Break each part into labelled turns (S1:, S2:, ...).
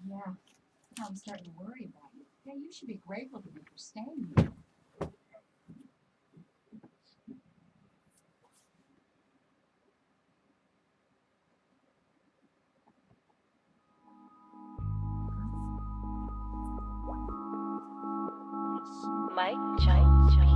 S1: Yeah, I'm starting to worry about you. Yeah, you should be grateful to me for staying here.
S2: Mike Jones Beats.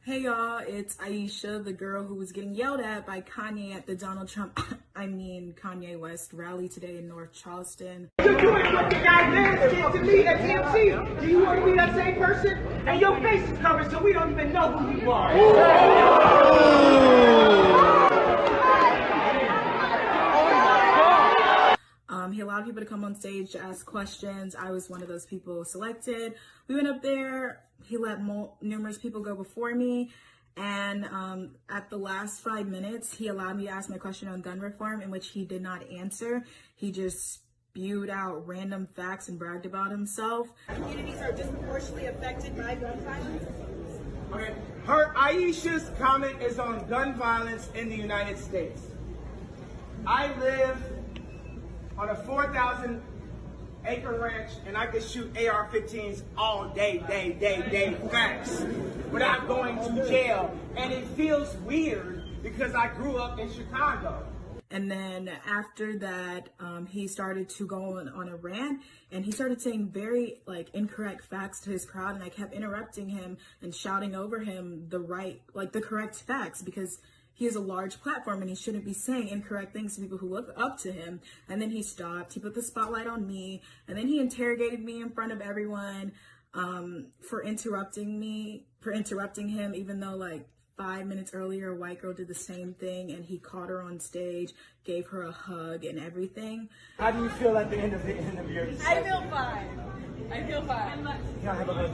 S3: Hey y'all, it's Aisha, the girl who was getting yelled at by Kanye at the Kanye West rally today in North Charleston.
S4: You ain't looking goddamn to me at TMC. Do you want to be that same person? And your face is covered so we don't even know who you are.
S3: He allowed people to come on stage to ask questions. I was one of those people selected. We went up there. He let numerous people go before me. And at the last 5 minutes, he allowed me to ask my question on gun reform, in which he did not answer. He just spewed out random facts and bragged about himself.
S5: Communities are disproportionately affected by gun violence.
S4: Okay. Aisha's comment is on gun violence in the United States. I live on a 4,000-acre ranch, and I could shoot AR-15s all day, facts, without going to jail. And it feels weird because I grew up in Chicago.
S3: And then after that, he started to go on a rant, and he started saying very incorrect facts to his crowd, and I kept interrupting him and shouting over him the correct facts, because he has a large platform and he shouldn't be saying incorrect things to people who look up to him. And then he stopped. He put the spotlight on me, and then he interrogated me in front of everyone for interrupting him, even though 5 minutes earlier a white girl did the same thing, and he caught her on stage, gave her a hug and everything.
S4: How do you feel at the end of your discussion?
S5: I feel fine.
S4: Can I have a hug?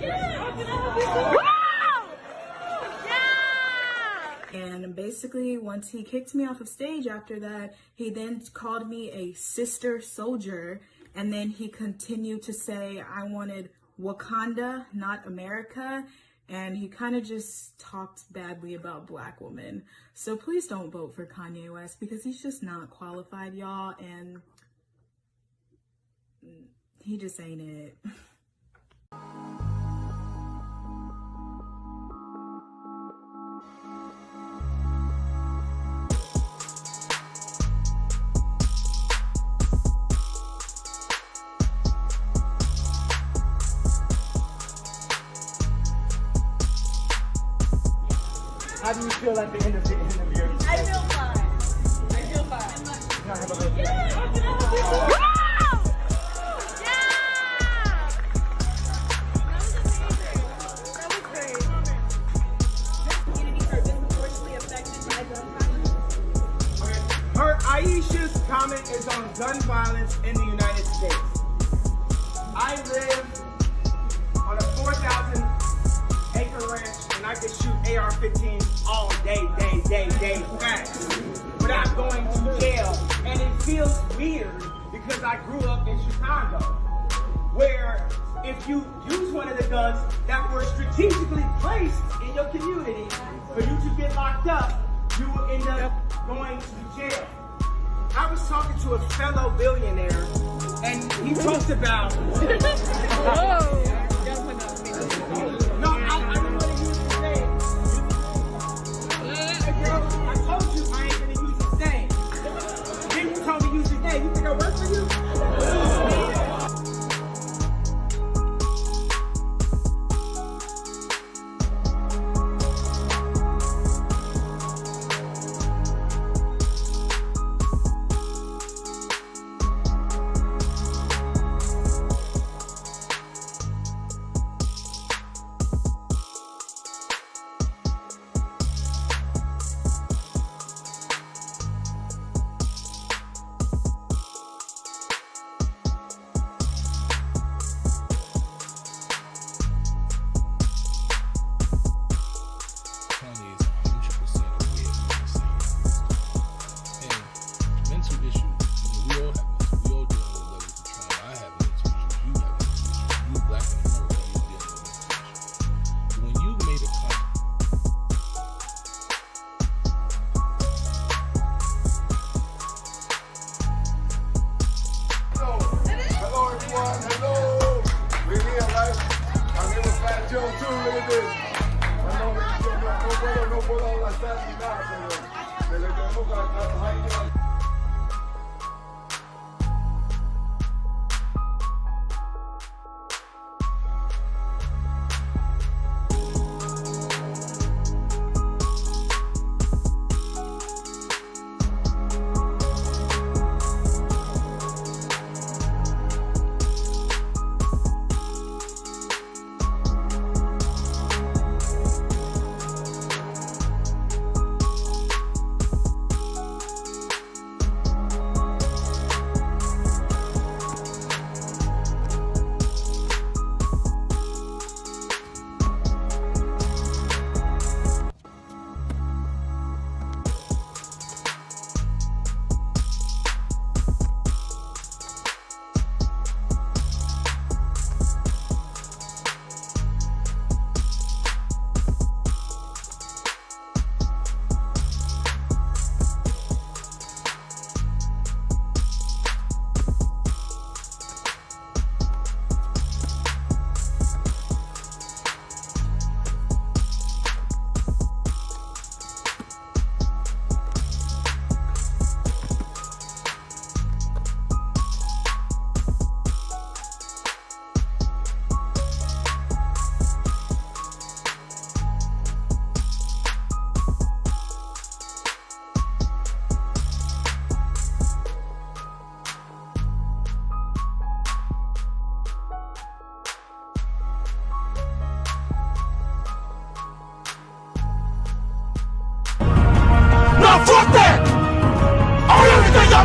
S3: And basically, once he kicked me off of stage after that, he then called me a sister soldier. And then he continued to say I wanted Wakanda, not America. And he kind of just talked badly about Black women. So please don't vote for Kanye West, because he's just not qualified, y'all. And he just ain't it.
S4: How do you feel at the end of the interview?
S5: I feel fine. I feel fine.
S4: Can I have a little bit? Aisha's comment is on gun violence in the United States. I live on a 4,000-acre ranch, and I can shoot AR-15s all day, facts, without going to jail. And it feels weird because I grew up in Chicago, where if you use one of the guns that were strategically placed in your community for you to get locked up, you will end up going to jail. I was talking to a fellow billionaire, and he talked about. No, I don't want to use his name. I told you I ain't going to use his name. Then you told me use his name. You think I work for you?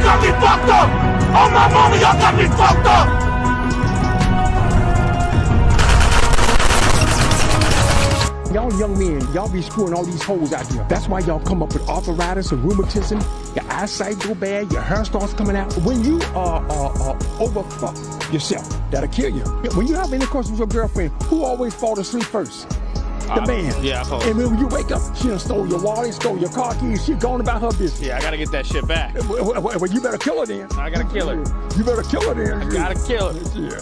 S6: got me fucked up! On my mama, y'all got me fucked up!
S7: Y'all young men, y'all be screwing all these hoes out here. That's why y'all come up with arthritis and rheumatism. Your eyesight go bad, your hair starts coming out. When you overfuck yourself, that'll kill you. When you have intercourse with your girlfriend, who always fall asleep first? The man.
S6: Yeah, I fall.
S7: And when you wake up, she done stole your wallet, stole your car keys, she gone about her business.
S6: Yeah, I gotta get that shit back.
S7: Well, you better kill her then.
S6: I gotta kill her.
S7: You better kill her then.
S6: I gotta kill her.
S7: Yeah.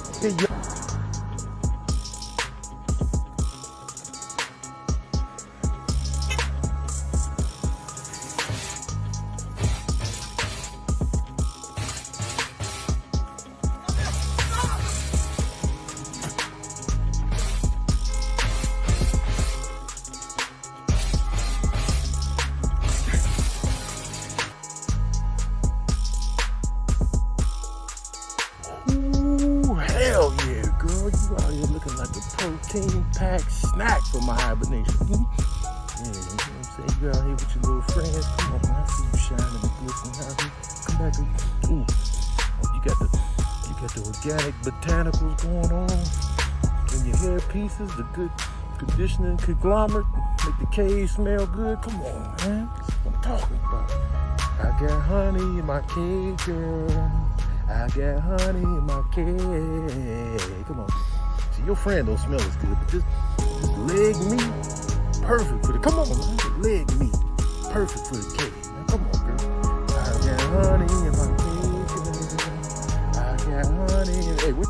S6: hibernation. Yeah, you know what I'm saying? You out here with your little friends. Come on, man. I see you shining and glistening out here. Come back and, ooh. Oh, you got the organic botanicals going on. And your hair pieces, the good conditioning conglomerate, make the cave smell good. Come on, man. That's what I'm talking about. I got honey in my cake, girl. I got honey in my cake. Come on. See, your friend don't smell as good, but this leg meat, perfect for the, come on, man. This leg meat, perfect for the cake, man. Come on, girl. I got honey in my cake, girl. I got honey in, hey, what?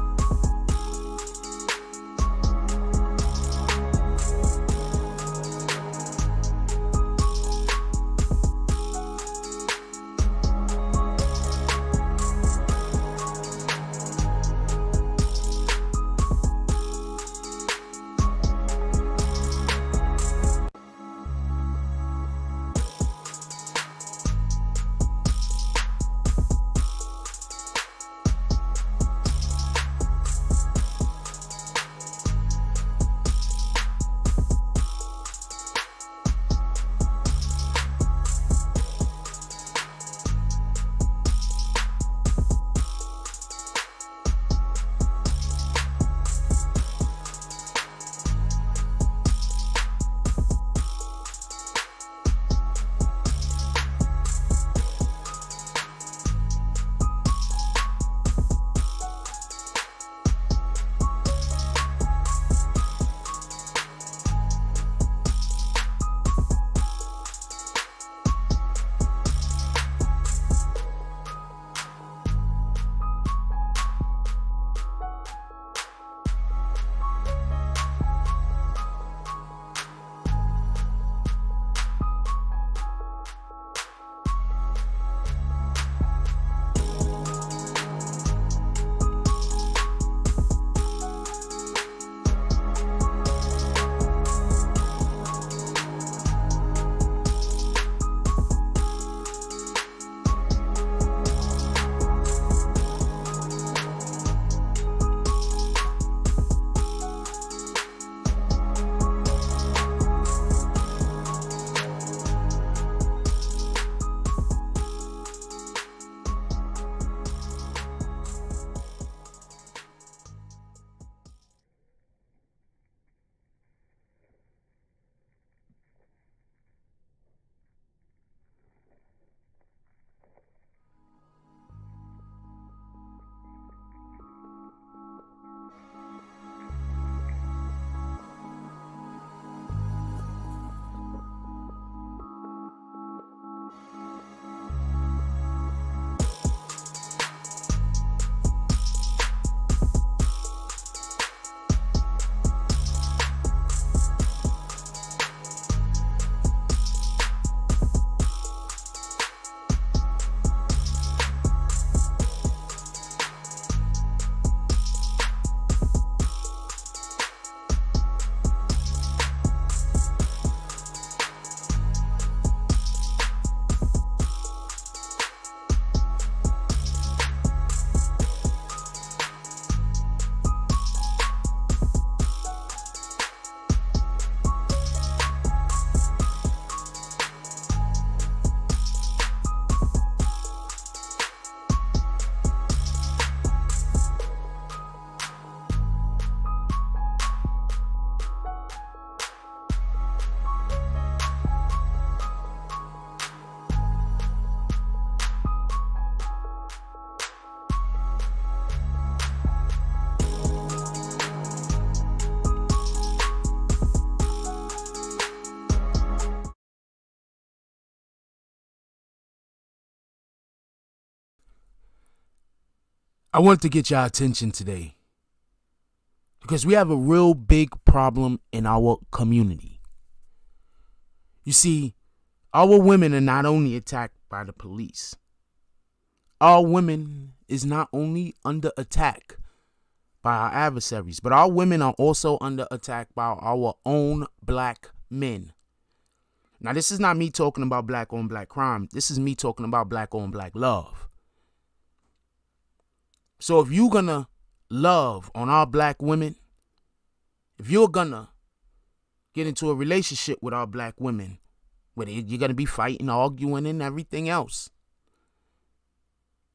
S8: I want to get your attention today because we have a real big problem in our community. You see, our women are not only attacked by the police. Our women is not only under attack by our adversaries, but our women are also under attack by our own black men. Now, this is not me talking about black on black crime. This is me talking about black on black love. So if you're gonna love on our black women, if you're gonna get into a relationship with our black women, where you're going to be fighting, arguing, and everything else.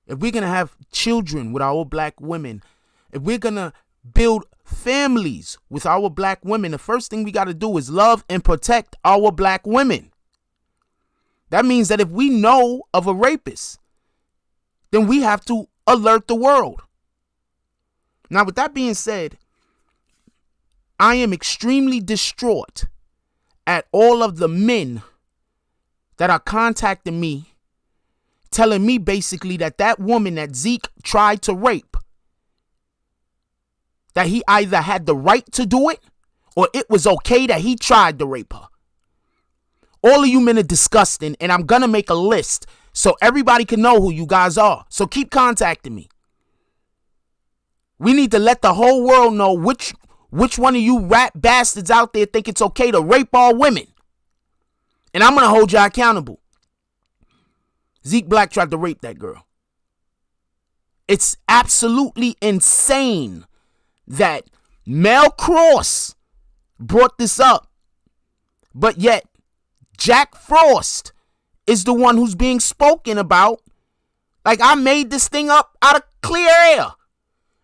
S8: If we're going to have children with our black women, if we're going to build families with our black women, the first thing we got to do is love and protect our black women. That means that if we know of a rapist, then we have to alert the world. Now, with that being said, I am extremely distraught at all of the men that are contacting me, telling me basically that woman that Zeke tried to rape, that he either had the right to do it or it was okay that he tried to rape her. All of you men are disgusting, and I'm going to make a list so everybody can know who you guys are. So keep contacting me. We need to let the whole world know which one of you rat bastards out there think it's okay to rape all women. And I'm going to hold y'all accountable. Zeke Black tried to rape that girl. It's absolutely insane that Mel Cross brought this up, but yet Jack Frost is the one who's being spoken about. Like I made this thing up out of clear air.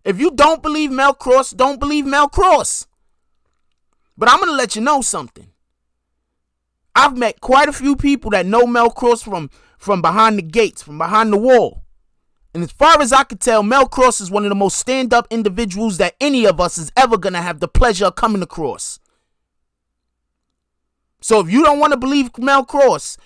S8: If you don't believe Mel Cross, don't believe Mel Cross. But I'm going to let you know something. I've met quite a few people that know Mel Cross from behind the gates, from behind the wall. And as far as I can tell, Mel Cross is one of the most stand-up individuals that any of us is ever going to have the pleasure of coming across. So if you don't want to believe Mel Cross,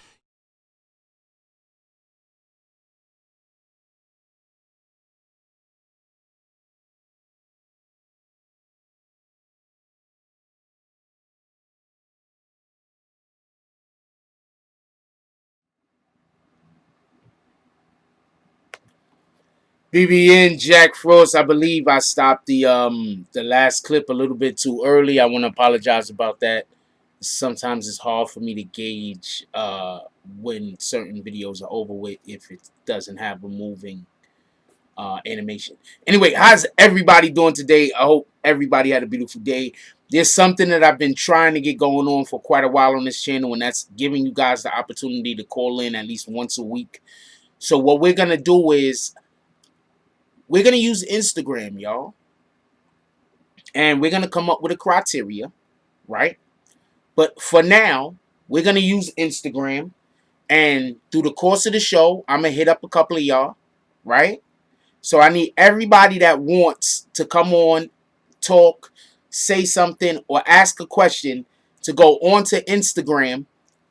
S8: BBN Jack Frost, I believe I stopped the last clip a little bit too early. I want to apologize about that. Sometimes it's hard for me to gauge when certain videos are over with if it doesn't have a moving animation. Anyway, how's everybody doing today? I hope everybody had a beautiful day. There's something that I've been trying to get going on for quite a while on this channel, and that's giving you guys the opportunity to call in at least once a week. So what we're going to do is we're going to use Instagram, y'all. And we're going to come up with a criteria, right? But for now, we're going to use Instagram. And through the course of the show, I'm going to hit up a couple of y'all, right? So I need everybody that wants to come on, talk, say something, or ask a question to go onto Instagram.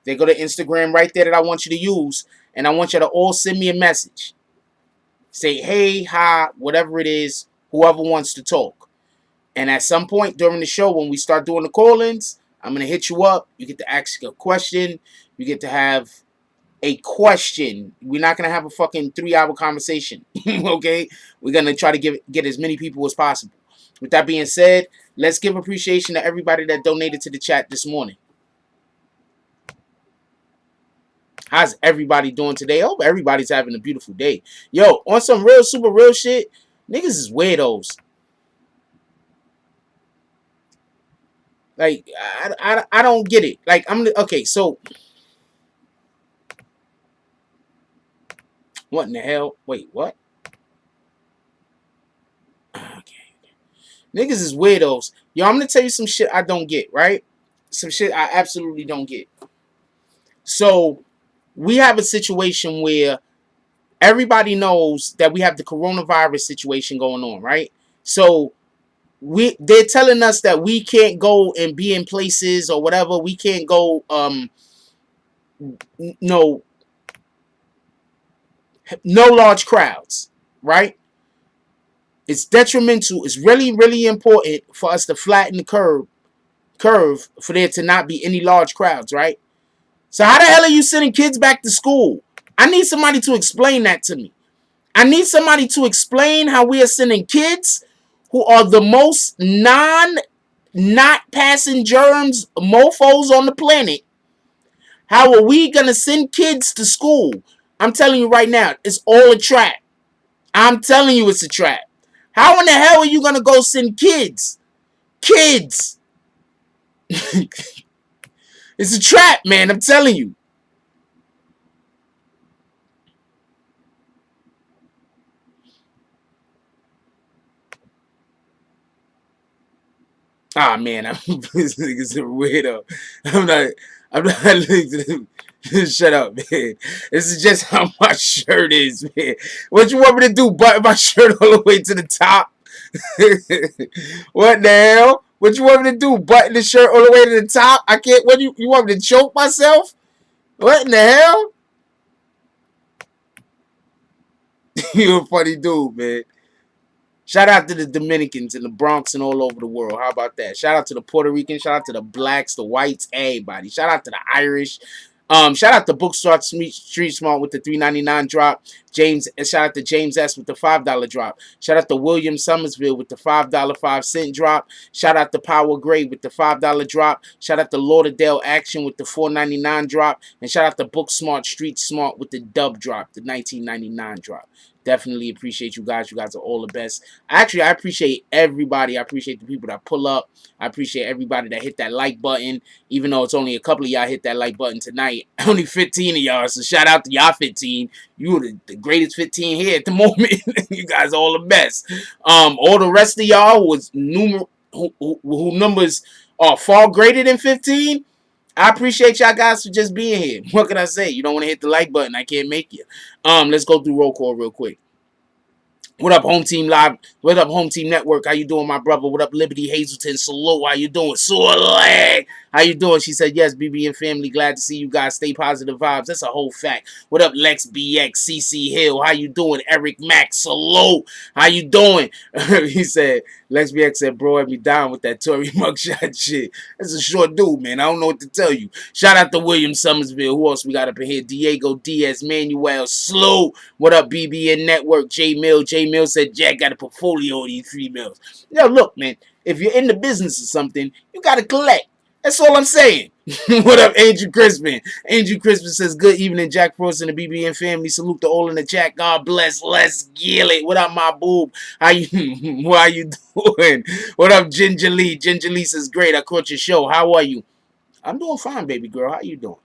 S8: They go to Instagram right there that I want you to use. And I want you to all send me a message. Say, hey, hi, whatever it is, whoever wants to talk. And at some point during the show, when we start doing the call-ins, I'm going to hit you up. You get to ask a question. You get to have a question. We're not going to have a fucking 3-hour conversation. Okay? We're going to try to get as many people as possible. With that being said, let's give appreciation to everybody that donated to the chat this morning. How's everybody doing today? I hope everybody's having a beautiful day. Yo, on some real, super real shit, niggas is weirdos. Like, I don't get it. Like, okay, so what in the hell? Wait, what? Okay. Niggas is weirdos. Yo, I'm gonna tell you some shit I don't get, right? Some shit I absolutely don't get. So we have a situation where everybody knows that we have the coronavirus situation going on, right? So they're telling us that we can't go and be in places or whatever. We can't go no large crowds, right? It's detrimental. It's really, really important for us to flatten the curve for there to not be any large crowds, right? So how the hell are you sending kids back to school? I need somebody to explain that to me. I need somebody to explain how we are sending kids who are the most not passing germs mofos on the planet. How are we going to send kids to school? I'm telling you right now, it's all a trap. I'm telling you it's a trap. How in the hell are you going to go send kids? Kids. It's a trap, man. I'm telling you. Ah, man, this nigga's a weirdo. I'm not. Shut up, man. This is just how my shirt is, man. What you want me to do? Button my shirt all the way to the top? What the hell? What you want me to do? Button the shirt all the way to the top? I can't. What you want me to choke myself? What in the hell? You a funny dude, man. Shout out to the Dominicans in the Bronx and all over the world. How about that? Shout out to the Puerto Ricans. Shout out to the blacks, the whites, everybody. Shout out to the Irish. Shout out to Bookstore Street Smart with the $3.99 drop. Shout out to James S with the $5 drop. Shout out to William Summersville with the $5.05 drop. Shout out to Power Gray with the $5 drop. Shout out to Lauderdale Action with the $4.99 drop. And shout out to Booksmart Street Smart with the dub drop, the $19.99 drop. Definitely appreciate you guys. You guys are all the best. Actually, I appreciate everybody. I appreciate the people that pull up. I appreciate everybody that hit that like button. Even though it's only a couple of y'all hit that like button tonight. Only 15 of y'all. So shout out to y'all 15. You were the greatest 15 here at the moment. You guys are all the best. All the rest of y'all was who numbers are far greater than 15. I appreciate y'all guys for just being here. What can I say? You don't want to hit the like button. I can't make you. Let's go through roll call real quick. What up, Home Team Live? What up, Home Team Network? How you doing, my brother? What up, Liberty Hazelton? Salute. How you doing? Soleil. How you doing? She said, yes, BB and family. Glad to see you guys. Stay positive vibes. That's a whole fact. What up, Lex BX? CC Hill. How you doing? Eric Max. Salute. How you doing? He said, Lex BX said, bro, had me down with that Tory mugshot shit. That's a short dude, man. I don't know what to tell you. Shout out to William Summersville. Who else we got up in here? Diego Diaz, Manuel, Slow. What up, BBN Network? J Mill. J Mill said, Jack got a portfolio of these females. Yo, look, man. If you're in the business or something, you got to collect. That's all I'm saying. What up, Andrew Crispin? Andrew Crispin says, good evening, Jack Frost and the BBN family. Salute to all in the chat. God bless. Let's get it. What up, my boob? How you doing? What up, Ginger Lee? Ginger Lee says, great. I caught your show. How are you? I'm doing fine, baby girl. How you doing?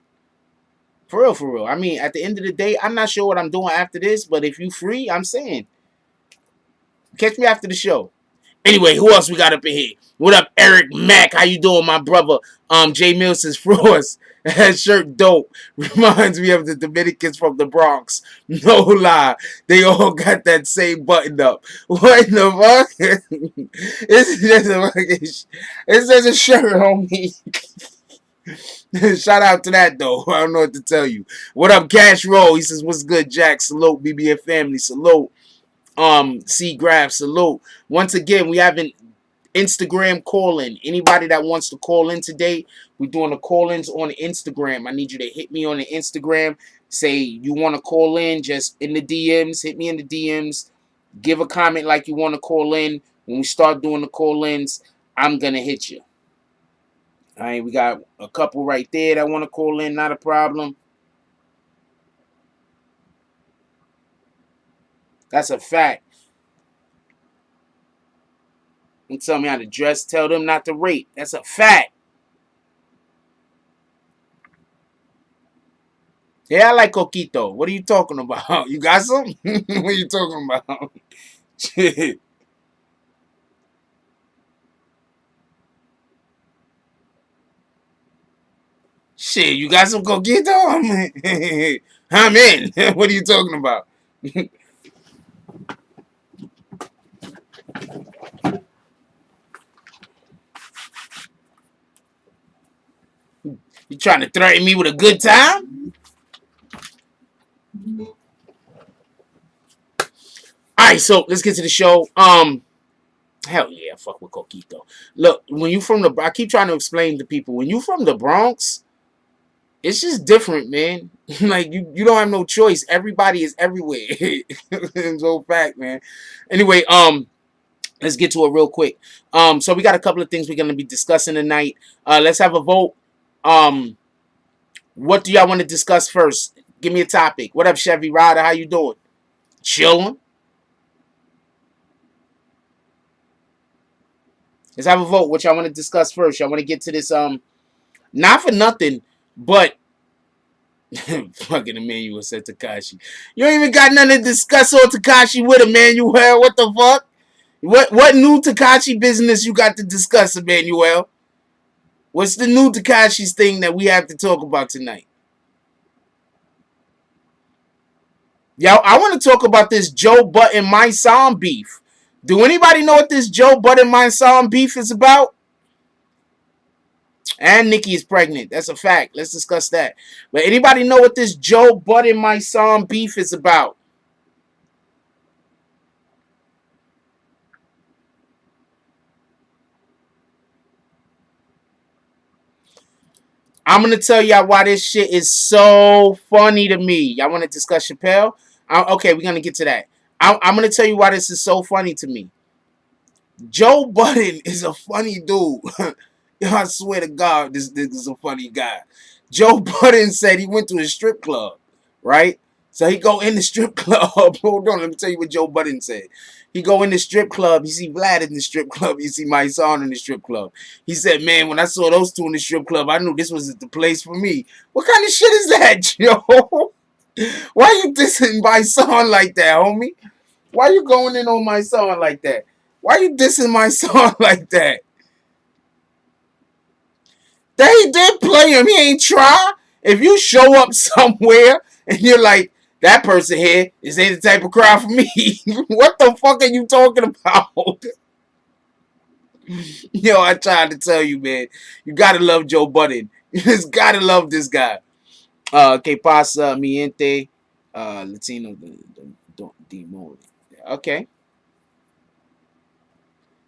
S8: For real, for real. I mean, at the end of the day, I'm not sure what I'm doing after this, but if you free, I'm saying, catch me after the show. Anyway, who else we got up in here? What up, Eric Mack? How you doing, my brother? J Mills says, Frost, that shirt dope. Reminds me of the Dominicans from the Bronx. No lie. They all got that same button up. What in the fuck? It's just a fucking... It says a shirt on me. Shout out to that, though. I don't know what to tell you. What up, Cash Roll? He says, what's good, Jack? Salute, BBN family. Salute. C Graph, salute. Once again, we have an Instagram call-in. Anybody that wants to call in today, we're doing the call-ins on Instagram. I need you to hit me on the Instagram. Say you want to call in, just in the DMs. Hit me in the DMs. Give a comment like you want to call in. When we start doing the call-ins, I'm going to hit you. All right, we got a couple right there that want to call in. Not a problem. That's a fact. And tell me how to dress. Tell them not to rape. That's a fact. Yeah, I like Coquito. What are you talking about? You got some? What are you talking about? Shit. Shit, you got some Coquito? I'm in. What are you talking about? You trying to threaten me with a good time? Alright, so let's get to the show. Hell yeah, fuck with Coquito. Look, when you from the... I keep trying to explain to people. When you from the Bronx, it's just different, man. Like, you don't have no choice. Everybody is everywhere. It's all fact, man. Anyway, let's get to it real quick. So we got a couple of things we're going to be discussing tonight. Let's have a vote. What do y'all want to discuss first? Give me a topic. What up, Chevy Rider? How you doing? Chilling? Let's have a vote. What y'all want to discuss first? Y'all want to get to this Not for nothing, but fucking Emmanuel said Takashi. You ain't even got nothing to discuss on Takashi with Emmanuel. What the fuck? What new Takashi business you got to discuss, Emmanuel? What's the new Takashi's thing that we have to talk about tonight? Yo, I want to talk about this Joe Budden my song beef. Do anybody know what this Joe Budden my song beef is about? And Nikki is pregnant. That's a fact. Let's discuss that. But anybody know what this Joe Budden my song beef is about? I'm going to tell y'all why this shit is so funny to me. Y'all want to discuss Chappelle? Okay, we're going to get to that. I'm going to tell you why this is so funny to me. Joe Budden is a funny dude. I swear to God, this is a funny guy. Joe Budden said he went to a strip club, right? So he go in the strip club. Hold on, let me tell you what Joe Budden said. He go in the strip club. You see Vlad in the strip club. You see my son in the strip club. He said, man, when I saw those two in the strip club, I knew this was the place for me. What kind of shit is that, Joe? Why you dissing my son like that, homie? Why you going in on my son like that? Why you dissing my son like that? They did play him. He ain't try. If you show up somewhere and you're like, that person here is ain't the type of crowd for me. What the fuck are you talking about? Yo, I tried to tell you, man. You gotta love Joe Budden. You just gotta love this guy. Que pasa, mi gente? Latino demon. Okay.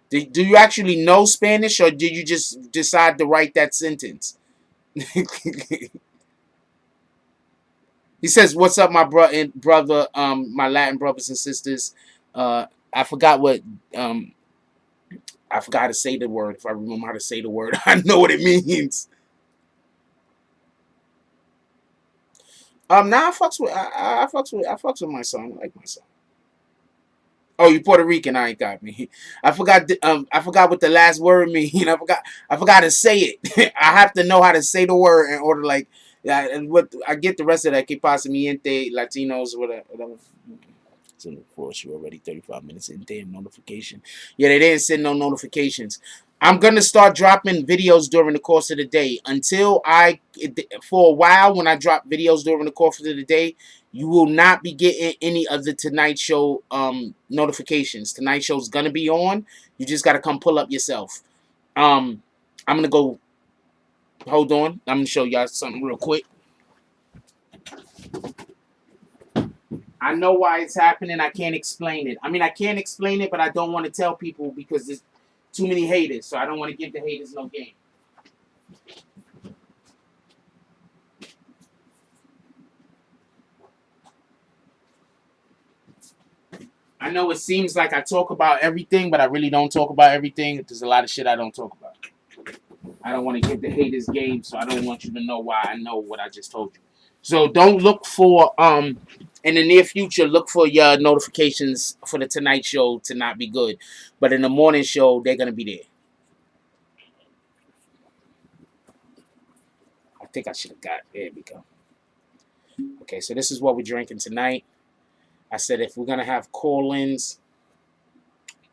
S8: Do you actually know Spanish, or did you just decide to write that sentence? He says, "What's up, my brother? My Latin brothers and sisters. I forgot what I forgot how to say the word. If I remember how to say the word, I know what it means. Now I fucks with my son. I like my son. Oh, you Puerto Rican? I ain't got me. I forgot what the last word mean. I forgot to say it. I have to know how to say the word in order, like, yeah. And what I get the rest of that. Que pasa, mi gente, Latinos, whatever. So for sure, already 35 minutes in. Damn notification. Yeah, they didn't send no notifications. I'm gonna start dropping videos during the course of the day. For a while, when I drop videos during the course of the day, you will not be getting any of the Tonight Show notifications. Tonight Show's gonna be on. You just gotta come pull up yourself. I'm gonna go. Hold on. I'm gonna show y'all something real quick. I know why it's happening. I can't explain it. I mean, I can't explain it, but I don't want to tell people because there's too many haters. So I don't want to give the haters no game. I know it seems like I talk about everything, but I really don't talk about everything. There's a lot of shit I don't talk about. I don't want to give the haters game, so I don't want you to know why I know what I just told you. So don't look for in the near future, look for your notifications for the Tonight Show to not be good. But in the morning show, they're gonna be there. I think I should have got there we go. Okay, so this is what we're drinking tonight. I said if we're gonna have call-ins,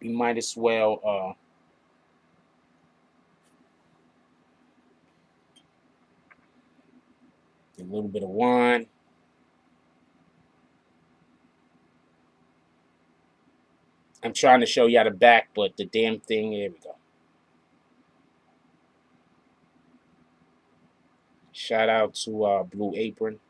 S8: we might as well a little bit of wine. I'm trying to show y'all the back, but the damn thing, here we go. Shout out to Blue Apron.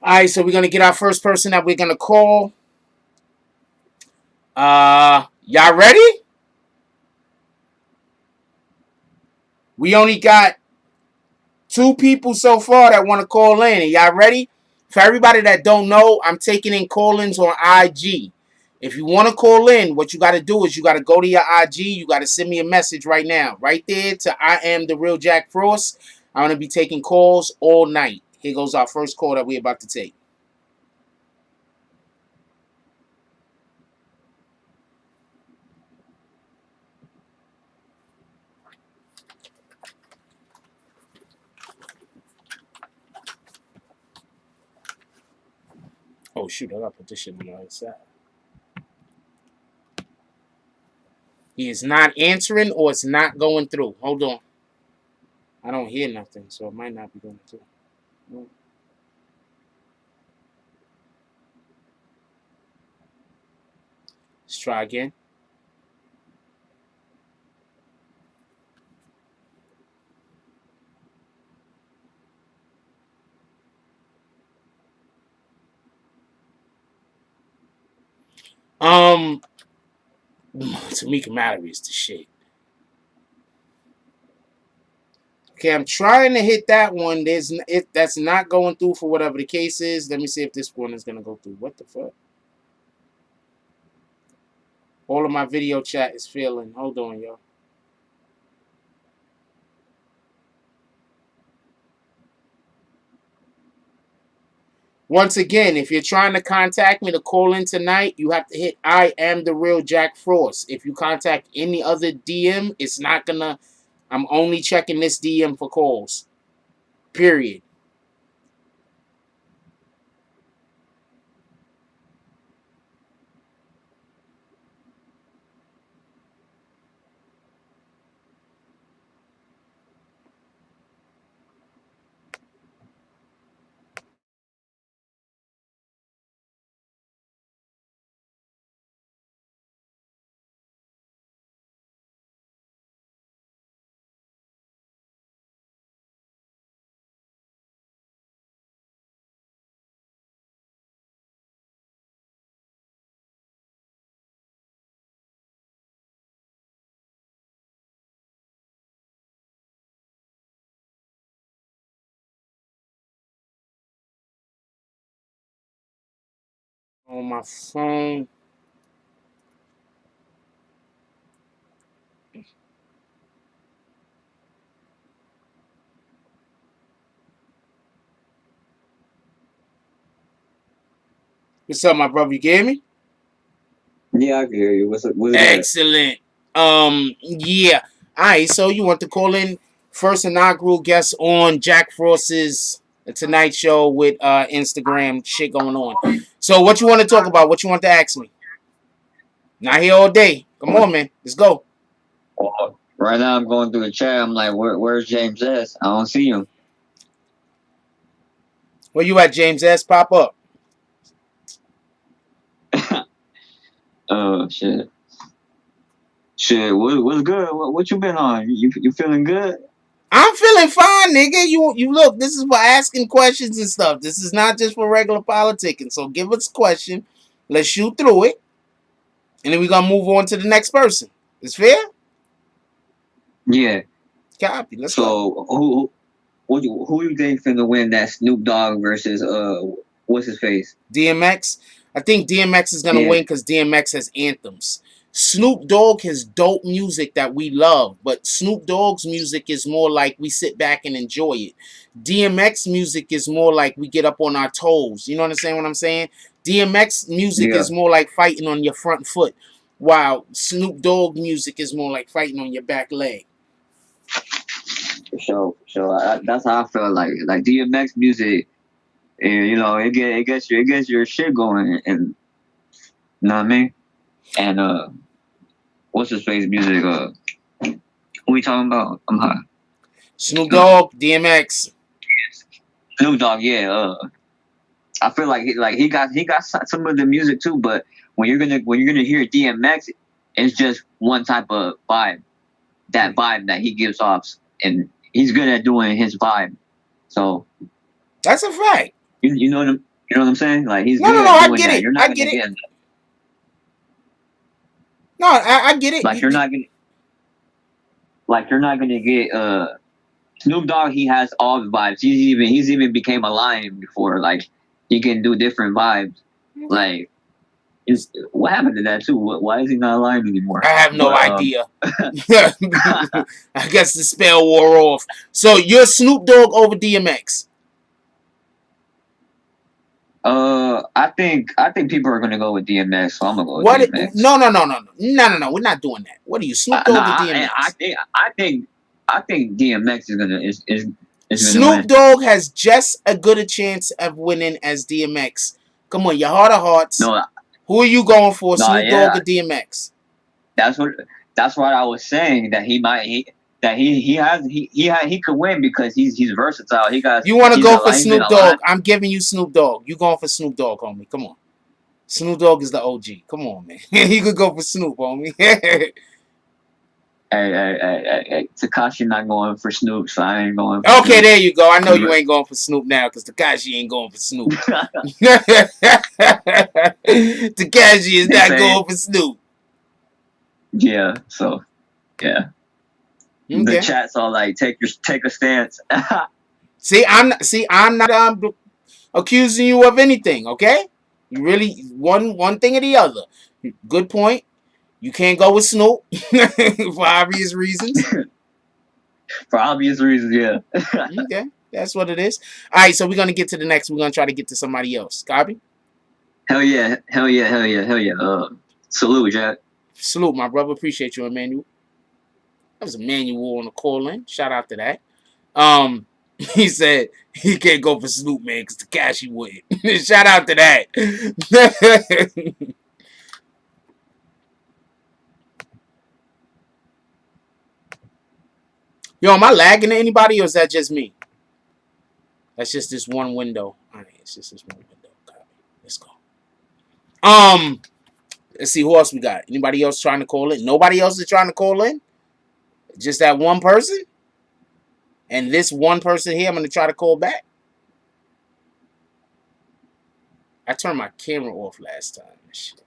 S8: All right, so we're going to get our first person that we're going to call. Y'all ready? We only got 2 people so far that want to call in. Y'all ready? For everybody that don't know, I'm taking in call-ins on IG. If you want to call in, what you got to do is you got to go to your IG. You got to send me a message right now. Right there to I am the real Jack Frost. I'm going to be taking calls all night. Here goes our first call that we're about to take. Oh, shoot. I got to put this shit on the other side. He is not answering or it's not going through. Hold on. I don't hear nothing, so it might not be going through. Let's try again. Tamika Mallory is the shit. Okay, I'm trying to hit that one. That's not going through for whatever the case is. Let me see if this one is gonna go through. What the fuck? All of my video chat is failing. Hold on, y'all. Once again, if you're trying to contact me to call in tonight, you have to hit I am the real Jack Frost. If you contact any other DM, it's not gonna. I'm only checking this DM for calls. Period. On my phone. What's up, my brother? You get me?
S9: Yeah, I can hear you. What's good?
S8: Excellent. Yeah. All right. So you want to call in first inaugural guest on Jack Frost's Tonight Show with Instagram shit going on. So what you want to talk about? What you want to ask me? Not here all day. Come on, man. Let's go.
S9: Right now, I'm going through the chat. I'm like, where's James S? I don't see him.
S8: Where you at, James S? Pop up.
S9: Oh shit. Shit, what's good? What you been on? You feeling good?
S8: I'm feeling fine, nigga. You look. This is for asking questions and stuff. This is not just for regular politicking. So give us a question. Let's shoot through it, and then we're gonna move on to the next person. It's fair?
S9: Yeah.
S8: Copy. Let's
S9: go. So who you think finna win that Snoop Dogg versus what's his face?
S8: DMX. I think DMX is gonna win because DMX has anthems. Snoop Dogg has dope music that we love, but Snoop Dogg's music is more like we sit back and enjoy it. DMX music is more like we get up on our toes. You know what I'm saying? DMX music is more like fighting on your front foot, while Snoop Dogg music is more like fighting on your back leg.
S9: For sure. That's how I feel like DMX music. And, you know, it gets your shit going, and you know what I mean. And what's his face music? Who we talking about? I'm high.
S8: Snoop Dogg, DMX.
S9: Snoop Dogg, yeah. I feel like he got some of the music too, but when you're gonna hear DMX, it's just one type of vibe, that vibe that he gives off, and he's good at doing his vibe. So
S8: that's a fact.
S9: You know what I'm saying? Like he's
S8: no,
S9: good
S8: I
S9: doing
S8: get
S9: that.
S8: it.
S9: You're not
S8: I
S9: gonna
S8: get it.
S9: get
S8: No, I get it.
S9: Like you're not gonna get Snoop Dogg. He has all the vibes. He's even became a lion before. Like he can do different vibes. Like what happened to that too? Why is he not alive anymore?
S8: I have no
S9: But,
S8: idea. I guess the spell wore off. So you're Snoop Dogg over DMX.
S9: I think people are gonna go with DMX, so I'm gonna go with
S8: What?
S9: DMX.
S8: No. We're not doing that. What are you, Snoop Dogg or DMX?
S9: I think DMX is gonna
S8: Snoop
S9: win.
S8: Dogg has just as good a chance of winning as DMX. Come on, your heart of hearts.
S9: No,
S8: Who are you going for,
S9: No,
S8: Snoop
S9: yeah.
S8: Dogg or DMX?
S9: that's what I was saying, that he could win because he's versatile.
S8: You want to go for Snoop Dogg? I'm giving you Snoop Dogg. You going for Snoop Dogg, homie? Come on. Snoop Dogg is the OG. Come on, man. You could go for Snoop, homie.
S9: Hey, Tekashi not going for Snoop, so I ain't going for
S8: Okay,
S9: Snoop.
S8: there you go. I know you ain't going for Snoop now because Tekashi ain't going for Snoop. Tekashi is not going for Snoop.
S9: Yeah, so yeah.
S8: Okay.
S9: The chat's all like, take a stance.
S8: See, I'm not accusing you of anything, okay? You really one thing or the other. Good point. You can't go with Snoop for obvious reasons.
S9: For obvious reasons, yeah.
S8: Okay, that's what it is. All right, so we're gonna get to the next. We're gonna try to get to somebody else. Copy?
S9: Hell yeah. Salute, Jack.
S8: Salute, my brother. Appreciate you, Emmanuel. That was Emmanuel on the call in. Shout out to that. He said he can't go for Snoop, man, because Tekashi would. Shout out to that. Yo, am I lagging to anybody, or is that just me? That's just this one window. All right, it's just this one window. Copy. Let's go. Let's see who else we got. Anybody else trying to call in? Nobody else is trying to call in? Just that one person? And this one person here, I'm going to try to call back. I turned my camera off last time. Shit.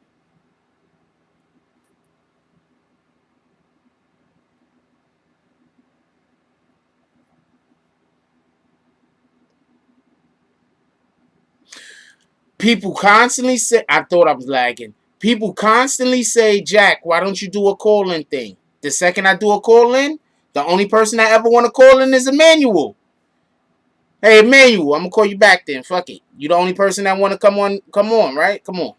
S8: People constantly say, I thought I was lagging. People constantly say, Jack, why don't you do a call-in thing? The second I do a call-in, the only person I ever want to call in is Emmanuel. Hey, Emmanuel, I'm going to call you back then. Fuck it. You the only person that want to come on, right? Come on.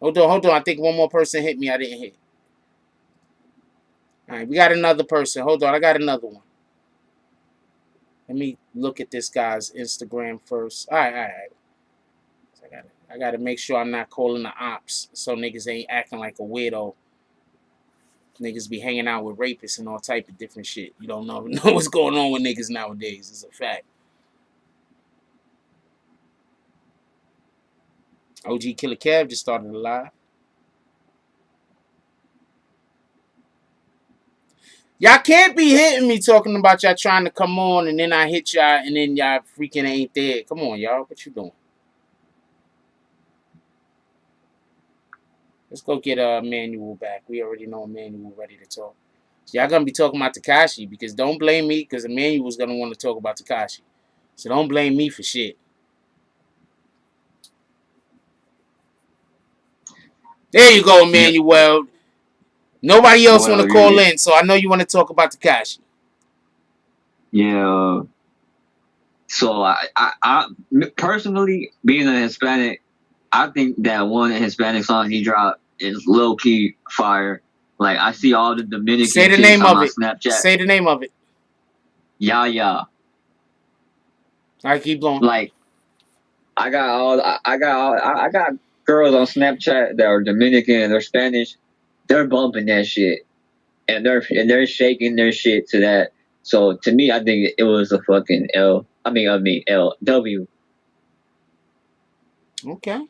S8: Hold on. I think one more person hit me. I didn't hit. All right, we got another person. Hold on, I got another one. Let me look at this guy's Instagram first. All right. I gotta make sure I'm not calling the ops so niggas ain't acting like a weirdo. Niggas be hanging out with rapists and all type of different shit. You don't know what's going on with niggas nowadays. It's a fact. OG Killer Kev just started a live. Y'all can't be hitting me talking about y'all trying to come on and then I hit y'all and then y'all freaking ain't there. Come on, y'all. What you doing? Let's go get Emmanuel back. We already know Emmanuel ready to talk. So y'all gonna be talking about Tekashi because don't blame me because Emmanuel's gonna want to talk about Tekashi. So don't blame me for shit. There you go, Emmanuel. Nobody else want to call in, so I know you want to talk about Tekashi.
S9: Yeah. So I personally, being a Hispanic, I think that one Hispanic song he dropped is low key fire. Like, I see all the Dominican
S8: Say the
S9: kids
S8: name
S9: on
S8: of
S9: my
S8: it.
S9: Snapchat.
S8: Say the name of it.
S9: Yeah.
S8: All right, keep going.
S9: Like, I got girls on Snapchat that are Dominican and they're Spanish. They're bumping that shit, and they're shaking their shit to that. So to me, I think it was a fucking L. LW.
S8: Okay.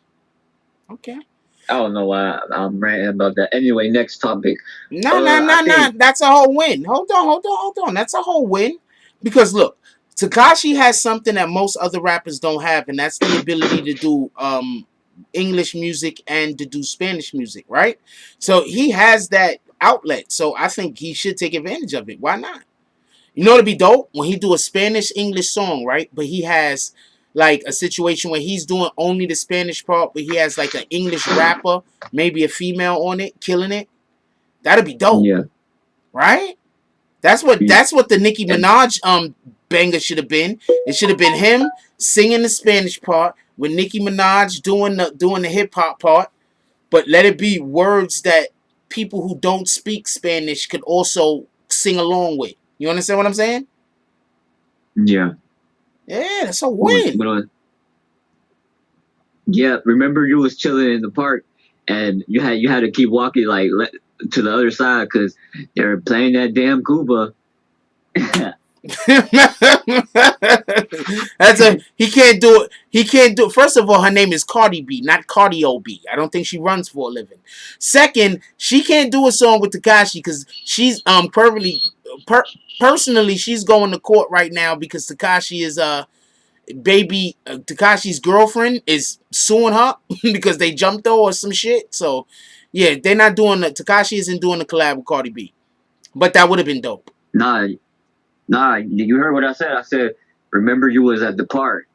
S9: I don't know why I'm ranting about that. Anyway, next topic.
S8: No. That's a whole win. Hold on. That's a whole win. Because look, Tekashi has something that most other rappers don't have, and that's the ability to do English music and to do Spanish music, right? So he has that outlet. So I think he should take advantage of it. Why not? You know, it'd be dope when he do a Spanish-English song, right? But he has like a situation where he's doing only the Spanish part, but he has like an English rapper, maybe a female on it, killing it. That'd be dope,
S9: Yeah.
S8: right? That's what the Nicki
S9: And
S8: Minaj banger should have been. It should have been him singing the Spanish part with Nicki Minaj doing the hip hop part, but let it be words that people who don't speak Spanish could also sing along with. You understand what I'm saying?
S9: yeah.
S8: Yeah, that's a
S9: What was,
S8: win.
S9: yeah. Remember, you was chilling in the park, and you had to keep walking like to the other side because they were playing that damn Cuba.
S8: He can't do it. He can't do it. First of all, her name is Cardi B, not Cardio B. I don't think she runs for a living. Second, she can't do a song with Tekashi because she's personally she's going to court right now because Tekashi is Tekashi's girlfriend is suing her because they jumped her or some shit. So yeah, they're not doing the Tekashi isn't doing the collab with Cardi B, but that would have been dope.
S9: Nah, you heard what I said. I said, remember you was at the park,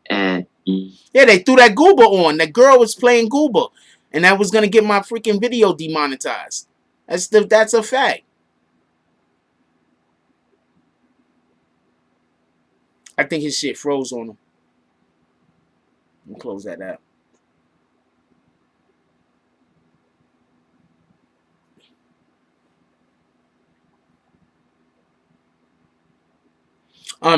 S9: and
S8: yeah, they threw that gooba on. That girl was playing gooba, and that was gonna get my freaking video demonetized. That's a fact. I think his shit froze on him. Let me close that out.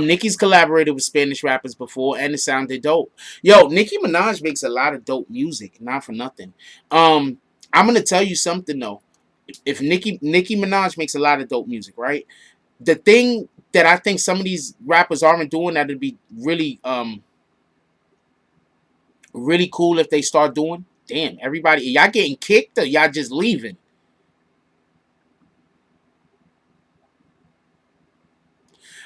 S8: Nicki's collaborated with Spanish rappers before, and it sounded dope. Yo, Nicki Minaj makes a lot of dope music, not for nothing. I'm gonna tell you something though. If Nicki Minaj makes a lot of dope music, right? The thing that I think some of these rappers aren't doing that'd be really really cool if they start doing. Damn, everybody, y'all getting kicked or y'all just leaving?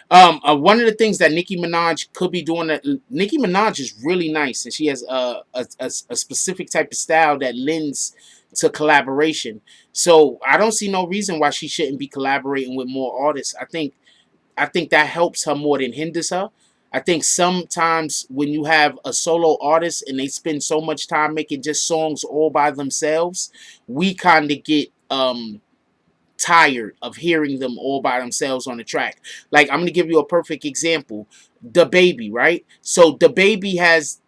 S8: One of the things that Nicki Minaj could be doing, that Nicki Minaj is really nice, and she has a specific type of style that lends to collaboration. So I don't see no reason why she shouldn't be collaborating with more artists. I think that helps her more than hinders her. I think sometimes when you have a solo artist and they spend so much time making just songs all by themselves, we kind of get tired of hearing them all by themselves on the track. Like, I'm gonna give you a perfect example. The Baby, right? So The Baby has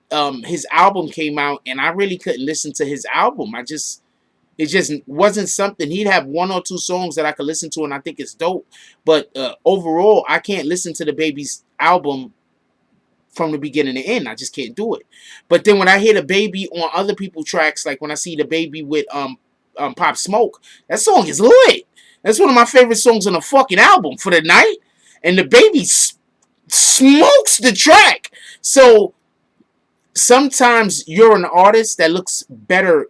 S8: his album came out, and I really couldn't listen to his album. It just wasn't something. He'd have one or two songs that I could listen to, and I think it's dope. But overall, I can't listen to The Baby's album from the beginning to end. I just can't do it. But then when I hear The Baby on other people's tracks, like when I see The Baby with Pop Smoke, that song is lit. That's one of my favorite songs on the fucking album for the night. And The Baby smokes the track. So sometimes you're an artist that looks better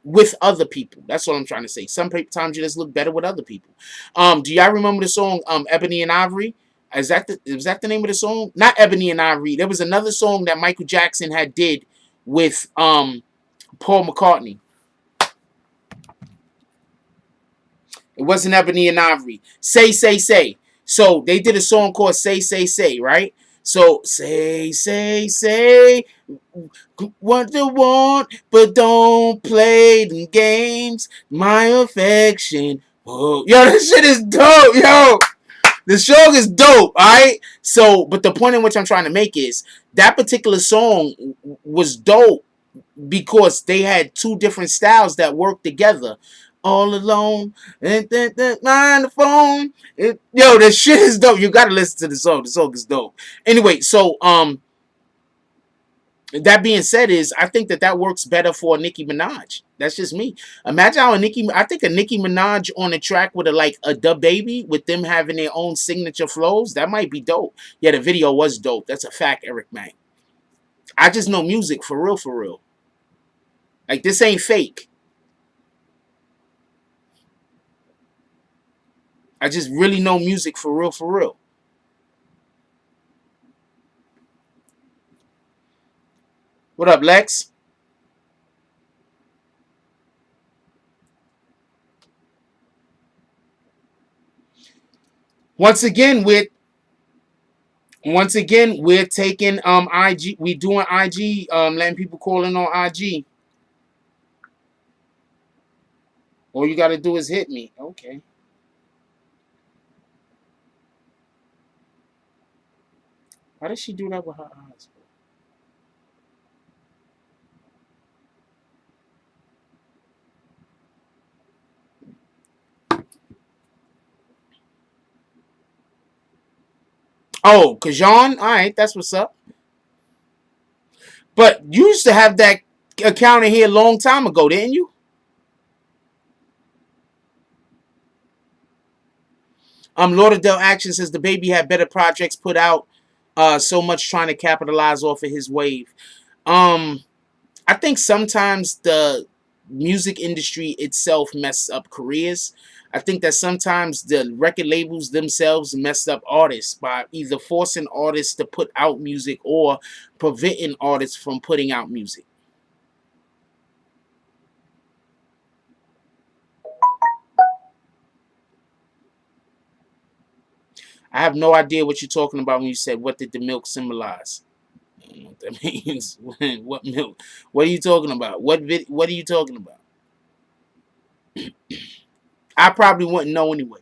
S8: with other people. That's what I'm trying to say. Sometimes you just look better with other people. Do y'all remember the song Ebony and Ivory? Was that the name of the song? Not Ebony and Ivory. There was another song that Michael Jackson had did with Paul McCartney. It wasn't Ebony and Ivory. Say, Say, Say. So they did a song called Say, Say, Say, right? So say, say, say what you want, but don't play them games. My affection. Whoa. Yo, this shit is dope, yo. The song is dope, alright? So, but the point in which I'm trying to make is that particular song was dope because they had two different styles that worked together. All alone, and on the phone. Yo, that shit is dope. You gotta listen to the song. The song is dope. Anyway, so that being said, I think that works better for Nicki Minaj. That's just me. Imagine how I think a Nicki Minaj on a track with a Da Baby, with them having their own signature flows, that might be dope. Yeah, the video was dope. That's a fact, Eric Mang. I just know music for real, for real. Like, this ain't fake. I just really know music for real, for real. What up, Lex? Once again, with Once again, we're taking IG. We doing IG. Letting people call in on IG. All you gotta do is hit me. Okay. How did she do that with her eyes? Oh, Kajan. All right, that's what's up. But you used to have that account in here a long time ago, didn't you? Lauderdale Action says the baby had better projects put out. So much trying to capitalize off of his wave. I think sometimes the music industry itself messes up careers. I think that sometimes the record labels themselves mess up artists by either forcing artists to put out music or preventing artists from putting out music. I have no idea what you're talking about when you said, what did the milk symbolize? I don't know what that means. What milk? What are you talking about? What are you talking about? I probably wouldn't know anyway.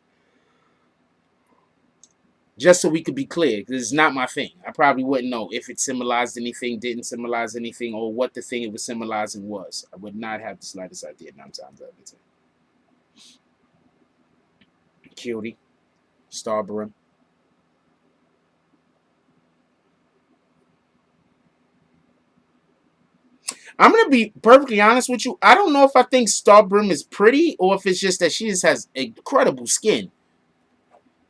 S8: Just so we could be clear, because it's not my thing. I probably wouldn't know if it symbolized anything, didn't symbolize anything, or what the thing it was symbolizing was. I would not have the slightest idea 9 times out of 10. Cutie. Starbrim. I'm going to be perfectly honest with you. I don't know if I think Starbrim is pretty or if it's just that she just has incredible skin.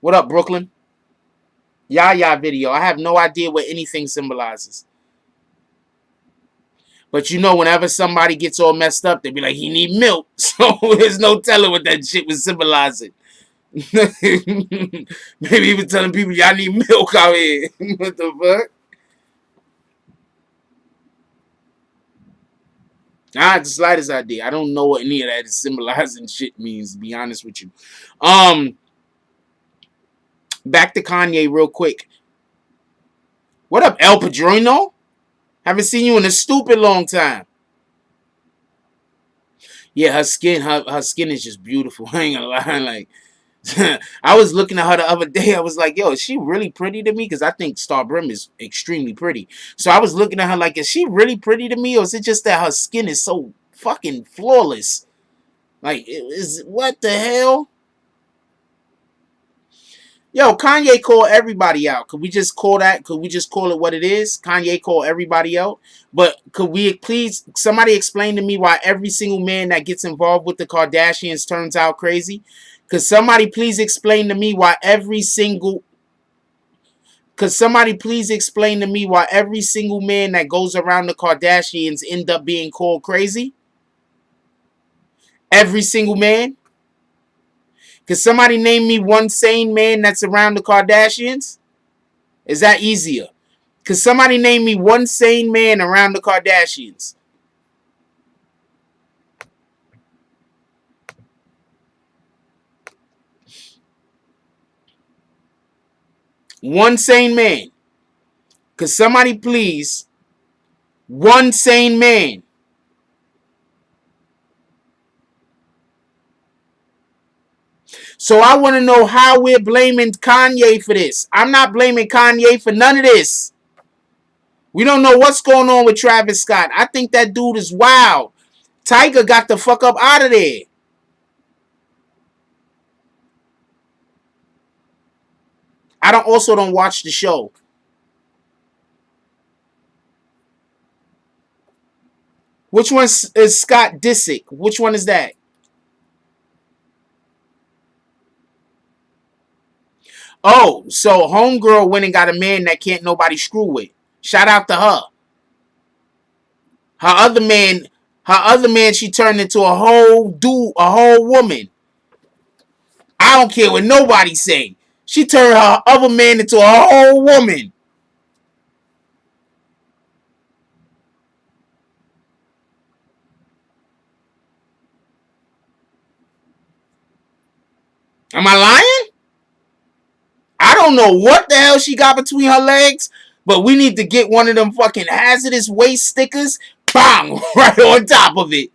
S8: What up, Brooklyn? Yaya video. I have no idea what anything symbolizes. But you know, whenever somebody gets all messed up, they be like, he need milk. So there's no telling what that shit was symbolizing. Maybe he was telling people, y'all need milk out here. What the fuck? I had the slightest idea. I don't know what any of that is symbolizing shit means, to be honest with you. Back to Kanye real quick. What up, El Padrino? Haven't seen you in a stupid long time. Yeah, her skin is just beautiful. I ain't gonna lie. Like, I was looking at her the other day. I was like, yo, is she really pretty to me? Because I think Starbrim is extremely pretty. So I was looking at her like, is she really pretty to me? Or is it just that her skin is so fucking flawless? Like, what the hell? Yo, Kanye called everybody out. Could we just call that? Could we just call it what it is? Kanye called everybody out. But could we please, somebody explain to me why every single man that gets involved with the Kardashians turns out crazy? Could somebody please explain to me why every single... Could somebody please explain to me why every single man that goes around the Kardashians end up being called crazy? Every single man? Could somebody name me one sane man that's around the Kardashians? Is that easier? Could somebody name me one sane man around the Kardashians? One sane man. Could somebody please? One sane man. So I want to know how we're blaming Kanye for this. I'm not blaming Kanye for none of this. We don't know what's going on with Travis Scott. I think that dude is wild. Tiger got the fuck up out of there. I also don't watch the show. Which one is Scott Disick? Which one is that? Oh, so homegirl went and got a man that can't nobody screw with. Shout out to her. Her other man, she turned into a whole dude, a whole woman. I don't care what nobody say. She turned her other man into a whole woman. Am I lying? I don't know what the hell she got between her legs, but we need to get one of them fucking hazardous waste stickers. Bang! Right on top of it.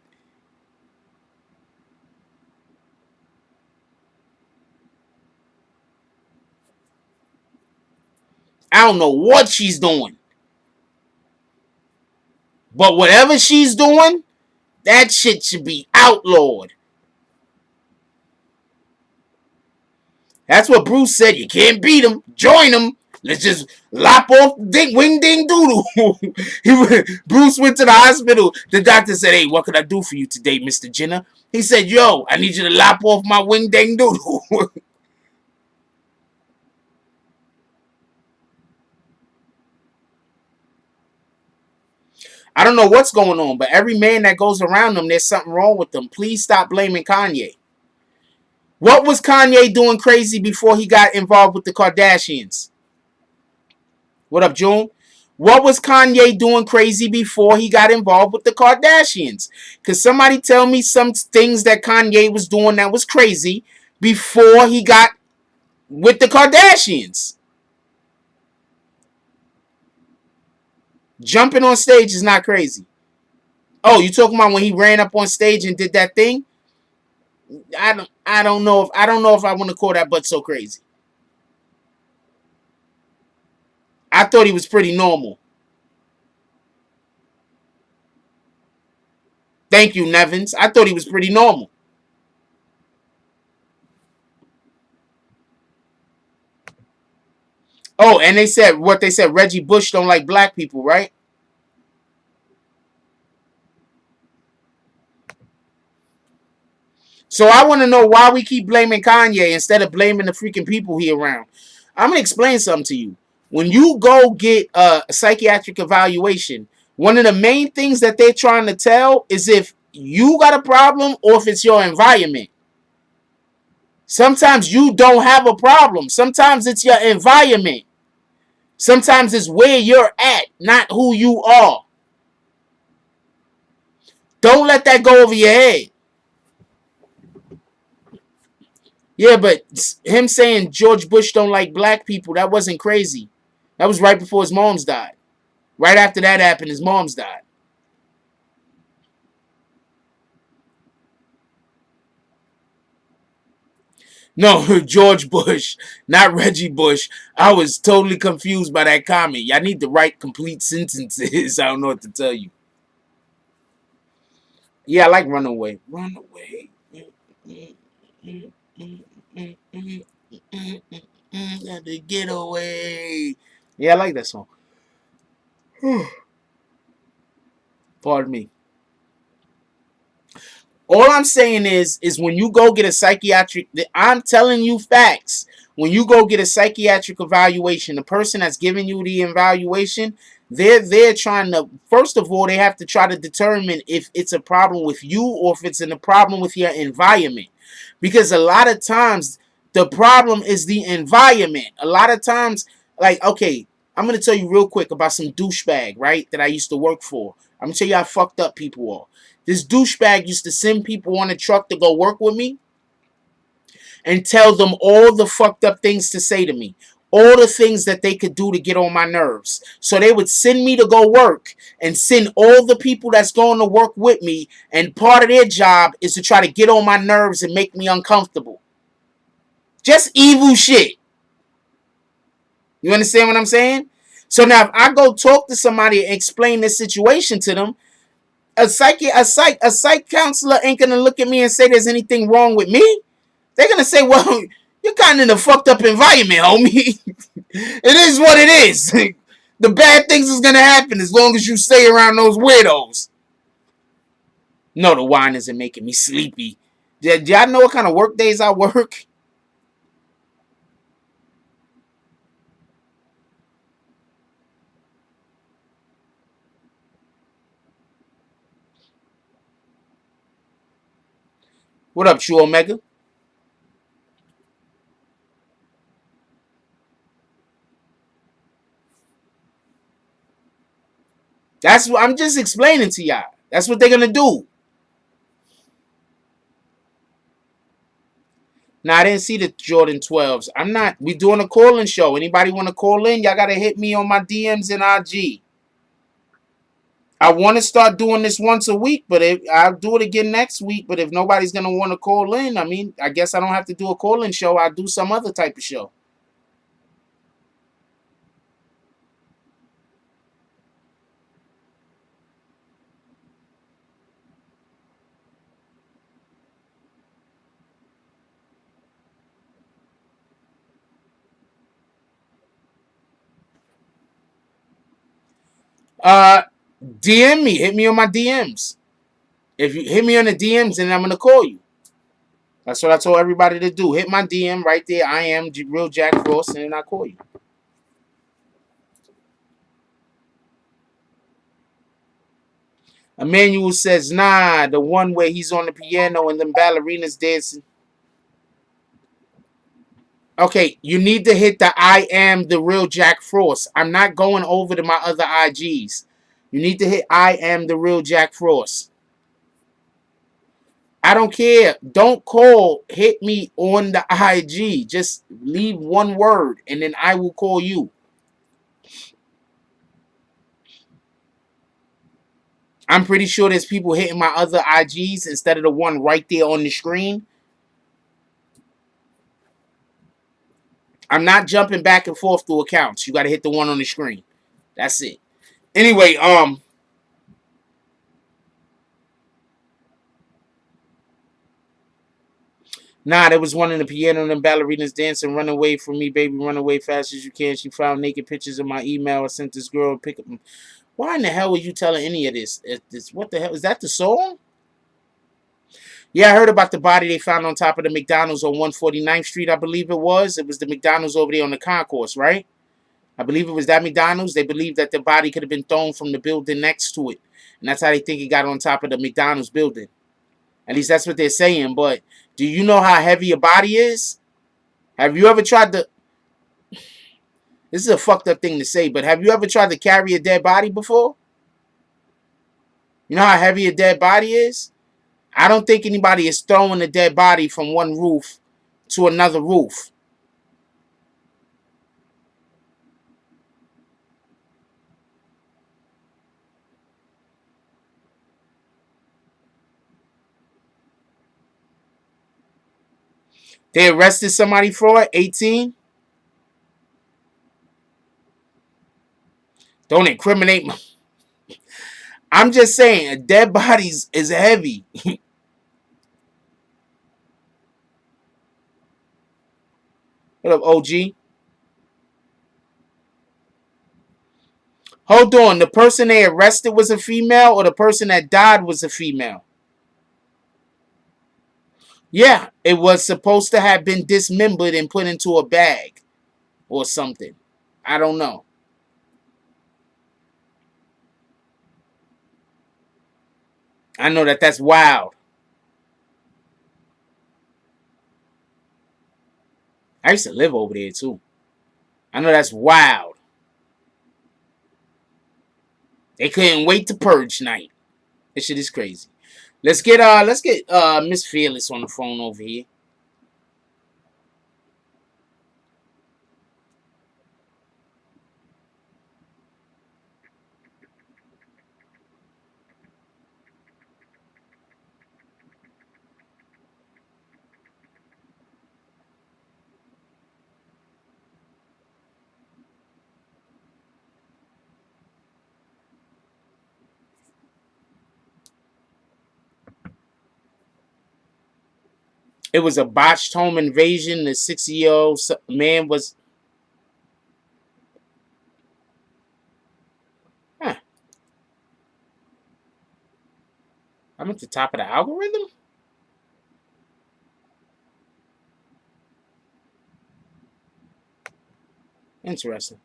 S8: I don't know what she's doing. But whatever she's doing, that shit should be outlawed. That's what Bruce said. You can't beat him. Join him. Let's just lop off wing ding doodle. Bruce went to the hospital. The doctor said, hey, what can I do for you today, Mr. Jenner? He said, yo, I need you to lop off my wing ding doodle. I don't know what's going on, but every man that goes around them, there's something wrong with them. Please stop blaming Kanye. What was Kanye doing crazy before he got involved with the Kardashians? What up, June? What was Kanye doing crazy before he got involved with the Kardashians? Because somebody tell me some things that Kanye was doing that was crazy before he got with the Kardashians. Jumping on stage is not crazy. Oh, you talking about when he ran up on stage and did that thing? I don't know if I want to call that butt so crazy. I thought he was pretty normal. Thank you, Nevins. I thought he was pretty normal. Oh, and they said Reggie Bush don't like black people, right? So I want to know why we keep blaming Kanye instead of blaming the freaking people he around. I'm going to explain something to you. When you go get a psychiatric evaluation, one of the main things that they're trying to tell is if you got a problem or if it's your environment. Sometimes you don't have a problem. Sometimes it's your environment. Sometimes it's where you're at, not who you are. Don't let that go over your head. Yeah, but him saying George Bush don't like black people, that wasn't crazy. That was right before his moms died. Right after that happened, his moms died. No, George Bush, not Reggie Bush. I was totally confused by that comment. Y'all need to write complete sentences. I don't know what to tell you. Yeah, I like Runaway. Runaway. Got to get away. Yeah, I like that song. Pardon me. All I'm saying is when you go get a psychiatric, I'm telling you facts. When you go get a psychiatric evaluation, the person that's giving you the evaluation, they're trying to, first of all, they have to try to determine if it's a problem with you or if it's a problem with your environment. Because a lot of times the problem is the environment. A lot of times, like, okay, I'm going to tell you real quick about some douchebag, right, that I used to work for. I'm going to tell you how fucked up people are. This douchebag used to send people on a truck to go work with me and tell them all the fucked up things to say to me. All the things that they could do to get on my nerves. So they would send me to go work and send all the people that's going to work with me. And part of their job is to try to get on my nerves and make me uncomfortable. Just evil shit. You understand what I'm saying? So now if I go talk to somebody and explain this situation to them, a psych counselor ain't gonna look at me and say there's anything wrong with me. They're gonna say, well, you're kind of in a fucked up environment, homie. It is what it is. The bad things is gonna happen as long as you stay around those weirdos. No, the wine isn't making me sleepy. Do y'all know what kind of work days I work? What up, True Omega? That's what I'm just explaining to y'all. That's what they're gonna do. Now, I didn't see the Jordan 12s. We doing a call-in show. Anybody want to call in? Y'all got to hit me on my DMs and IG. I want to start doing this once a week, but I'll do it again next week. But if nobody's going to want to call in, I mean, I guess I don't have to do a call-in show. I'll do some other type of show. DM me. Hit me on my DMs. If you hit me on the DMs, then I'm going to call you. That's what I told everybody to do. Hit my DM right there. I am Real Jack Frost, and then I call you. Emmanuel says, nah, the one where he's on the piano and them ballerinas dancing. Okay, you need to hit the I am the Real Jack Frost. I'm not going over to my other IGs. You need to hit I am the Real Jack Frost. I don't care. Don't call. Hit me on the IG. Just leave one word, and then I will call you. I'm pretty sure there's people hitting my other IGs instead of the one right there on the screen. I'm not jumping back and forth through accounts. You got to hit the one on the screen. That's it. Anyway, nah, there was one in the piano and them ballerinas dancing. Run away from me, baby. Run away fast as you can. She found naked pictures in my email. I sent this girl to pick up. Why in the hell were you telling any of this? What the hell? Is that the song? Yeah, I heard about the body they found on top of the McDonald's on 149th Street, I believe it was. It was the McDonald's over there on the concourse, right? I believe it was that McDonald's. They believe that the body could have been thrown from the building next to it. And that's how they think it got on top of the McDonald's building. At least that's what they're saying. But do you know how heavy a body is? Have you ever tried to... This is a fucked up thing to say, but have you ever tried to carry a dead body before? You know how heavy a dead body is? I don't think anybody is throwing a dead body from one roof to another roof. They arrested somebody for it, 18. Don't incriminate me. I'm just saying, a dead body is heavy. What up, OG? Hold on. The person they arrested was a female, or the person that died was a female? Yeah, it was supposed to have been dismembered and put into a bag or something. I don't know. I know that that's wild. I used to live over there too. I know that's wild. They couldn't wait to purge night. This shit is crazy. Let's get Miss Fearless on the phone over here. It was a botched home invasion. The 60-year-old man was... Huh. I'm at the top of the algorithm? Interesting.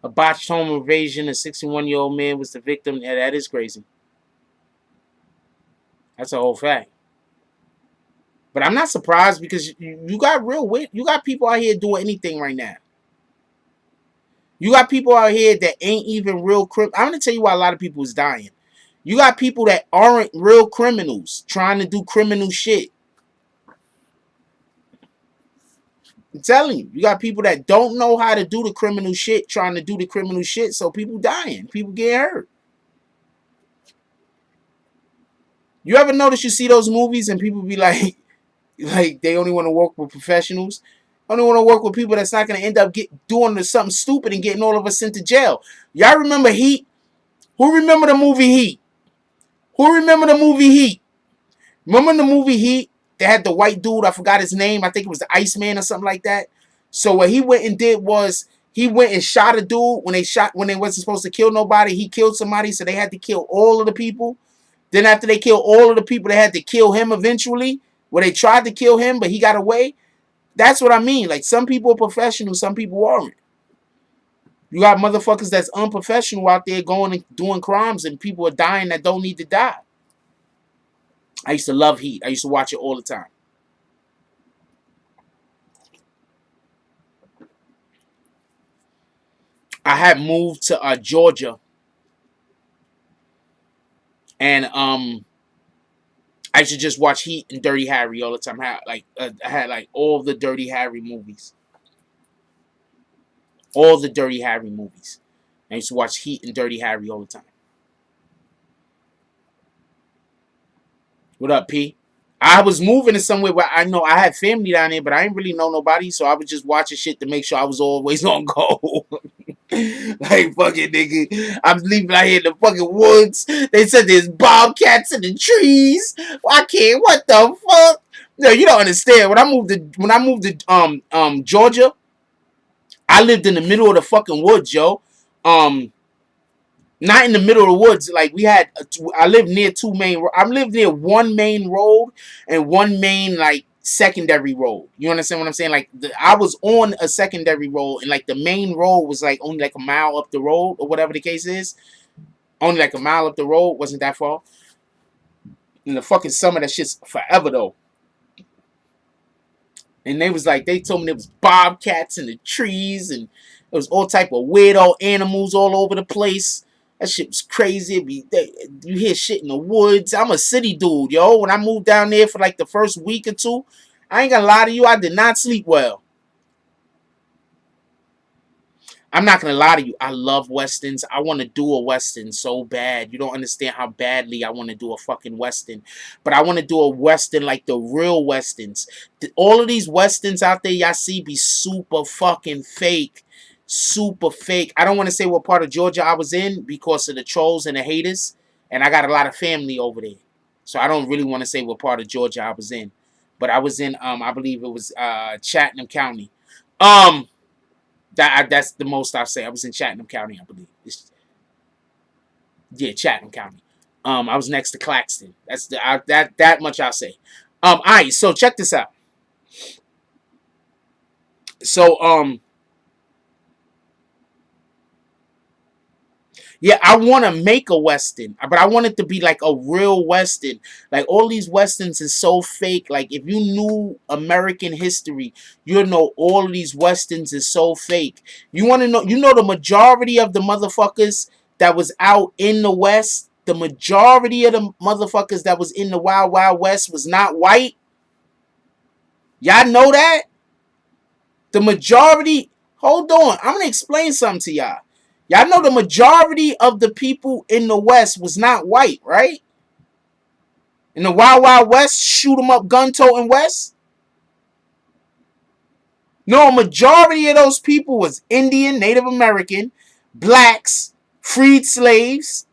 S8: A botched home invasion. A 61-year-old man was the victim. Yeah, that is crazy. That's a whole fact. But I'm not surprised because you got people out here doing anything right now. You got people out here that ain't even real I'm gonna tell you why a lot of people is dying. You got people that aren't real criminals trying to do criminal shit. I'm telling you, you got people that don't know how to do the criminal shit trying to do the criminal shit, so people dying, people get hurt. You ever notice you see those movies and people be like they only want to work with professionals? Only want to work with people that's not going to end up doing something stupid and getting all of us sent to jail. Y'all remember Heat? Who remember the movie Heat? Who remember the movie Heat? Remember the movie Heat? They had the white dude, I forgot his name. I think it was the Iceman or something like that. So what he went and did was he went and shot a dude when they wasn't supposed to kill nobody. He killed somebody, so they had to kill all of the people. Then after they killed all of the people, they had to kill him eventually. Where they tried to kill him, but he got away. That's what I mean. Like, some people are professional, some people aren't. You got motherfuckers that's unprofessional out there going and doing crimes, and people are dying that don't need to die. I used to love Heat. I used to watch it all the time. I had moved to Georgia, and I used to just watch Heat and Dirty Harry all the time. I had like all the Dirty Harry movies. All the Dirty Harry movies. I used to watch Heat and Dirty Harry all the time. What up, P? I was moving to somewhere where I know I had family down there, but I didn't really know nobody, so I was just watching shit to make sure I was always on go. Like, fucking nigga, I'm leaving out here in the fucking woods. They said there's bobcats in the trees. I can't. What the fuck? No, you don't understand. When I moved to Georgia, I lived in the middle of the fucking woods, yo. Not in the middle of the woods. Like, I lived near I lived near one main road and one main, like, secondary road. You understand what I'm saying? Like, I was on a secondary road, and, like, the main road was, like, only, like, a mile up the road, or whatever the case is. Only, like, a mile up the road. Wasn't that far. In the fucking summer, that shit's forever, though. And they told me there was bobcats in the trees, and there was all type of weirdo animals all over the place. That shit was crazy. You hear shit in the woods. I'm a city dude, yo. When I moved down there for like the first week or two, I ain't gonna lie to you, I did not sleep well. I'm not gonna lie to you. I love westerns. I want to do a western so bad. You don't understand how badly I want to do a fucking western. But I want to do a western like the real westerns. All of these westerns out there y'all see be super fucking fake. Super fake. I don't want to say what part of Georgia I was in because of the trolls and the haters. And I got a lot of family over there. So I don't really want to say what part of Georgia I was in. But I was in, I believe it was Chatham County. That's the most I'll say. I was in Chatham County, I believe. Chatham County. I was next to Claxton. That's that much I'll say. All right, so check this out. So yeah, I want to make a western, but I want it to be like a real western. Like, all these westerns is so fake. Like, if you knew American history, you'd know all of these westerns is so fake. You want to know? You know the majority of the motherfuckers that was out in the West, the majority of the motherfuckers that was in the Wild Wild West was not white. Y'all know that? The majority. Hold on, I'm gonna explain something to y'all. Y'all know the majority of the people in the West was not white, right? In the Wild Wild West, shoot 'em up, gun-toting West. No, a majority of those people was Indian, Native American, blacks, freed slaves.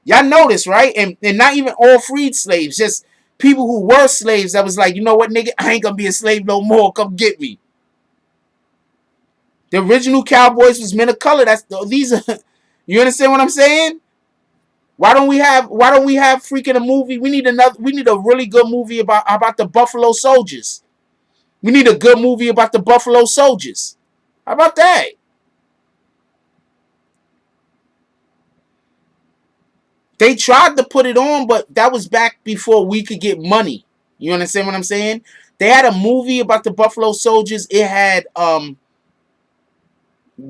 S8: Y'all know this, right? And not even all freed slaves, just people who were slaves that was like, you know what, nigga, I ain't gonna be a slave no more. Come get me. The original cowboys was men of color. These are, you understand what I'm saying? Why don't we have freaking a movie? We need a really good movie about the Buffalo Soldiers. We need a good movie about the Buffalo Soldiers. How about that? They tried to put it on, but that was back before we could get money. You understand what I'm saying? They had a movie about the Buffalo Soldiers. It had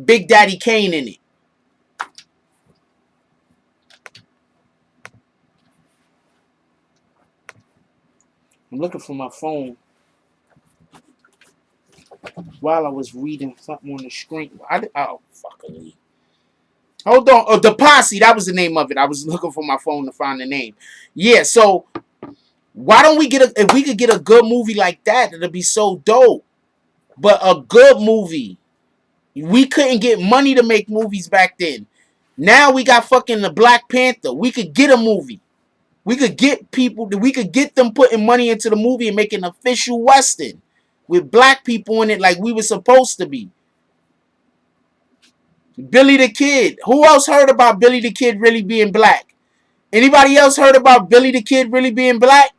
S8: Big Daddy Kane in it. I'm looking for my phone while I was reading something on the screen. Oh, fucking. Hold on. Oh, The Posse. That was the name of it. I was looking for my phone to find the name. Yeah, so why don't we if we could get a good movie like that, it'd be so dope. But a good movie. We couldn't get money to make movies back then. Now we got fucking the Black Panther. We could get a movie. We could get people, we could get them putting money into the movie and make an official Western with black people in it like we were supposed to be. Billy the Kid. Who else heard about Billy the Kid really being black? Anybody else heard about Billy the Kid really being black?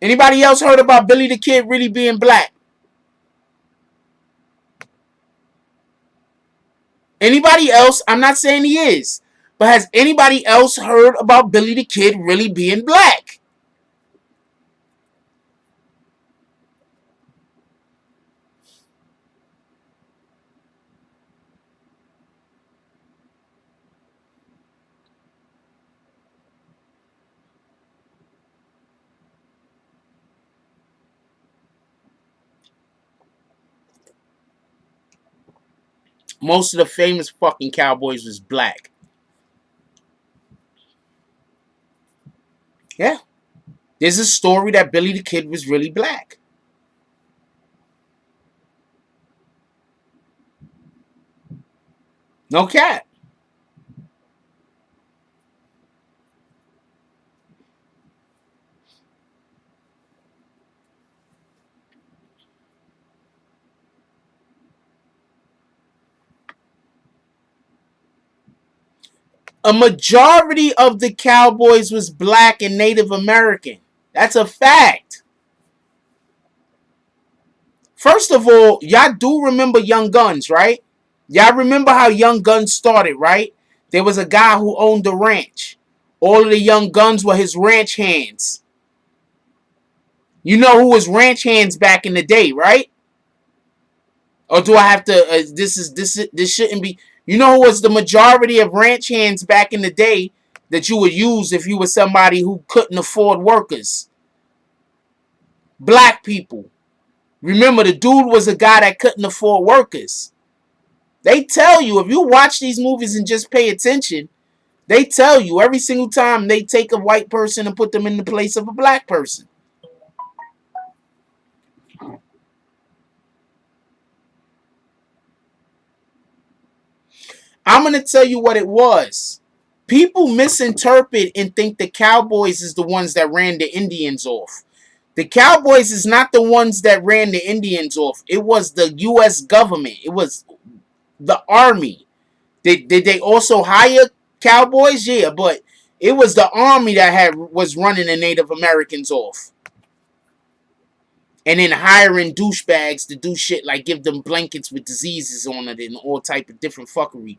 S8: Anybody else heard about Billy the Kid really being black? Anybody else? I'm not saying he is. But has anybody else heard about Billy the Kid really being black? Most of the famous fucking cowboys was black. Yeah. There's a story that Billy the Kid was really black. No cap. A majority of the cowboys was black and Native American. That's a fact. First of all, y'all do remember Young Guns, right? Y'all remember how Young Guns started, right? There was a guy who owned the ranch. All of the Young Guns were his ranch hands. You know who was ranch hands back in the day, right? Or do I have to? This shouldn't be. You know who was the majority of ranch hands back in the day that you would use if you were somebody who couldn't afford workers? Black people. Remember, the dude was a guy that couldn't afford workers. They tell you, if you watch these movies and just pay attention, they tell you every single time they take a white person and put them in the place of a black person. I'm going to tell you what it was. People misinterpret and think the Cowboys is the ones that ran the Indians off. The Cowboys is not the ones that ran the Indians off. It was the U.S. government. It was the army. Did they also hire cowboys? Yeah, but it was the army that was running the Native Americans off. And then hiring douchebags to do shit like give them blankets with diseases on it and all type of different fuckery.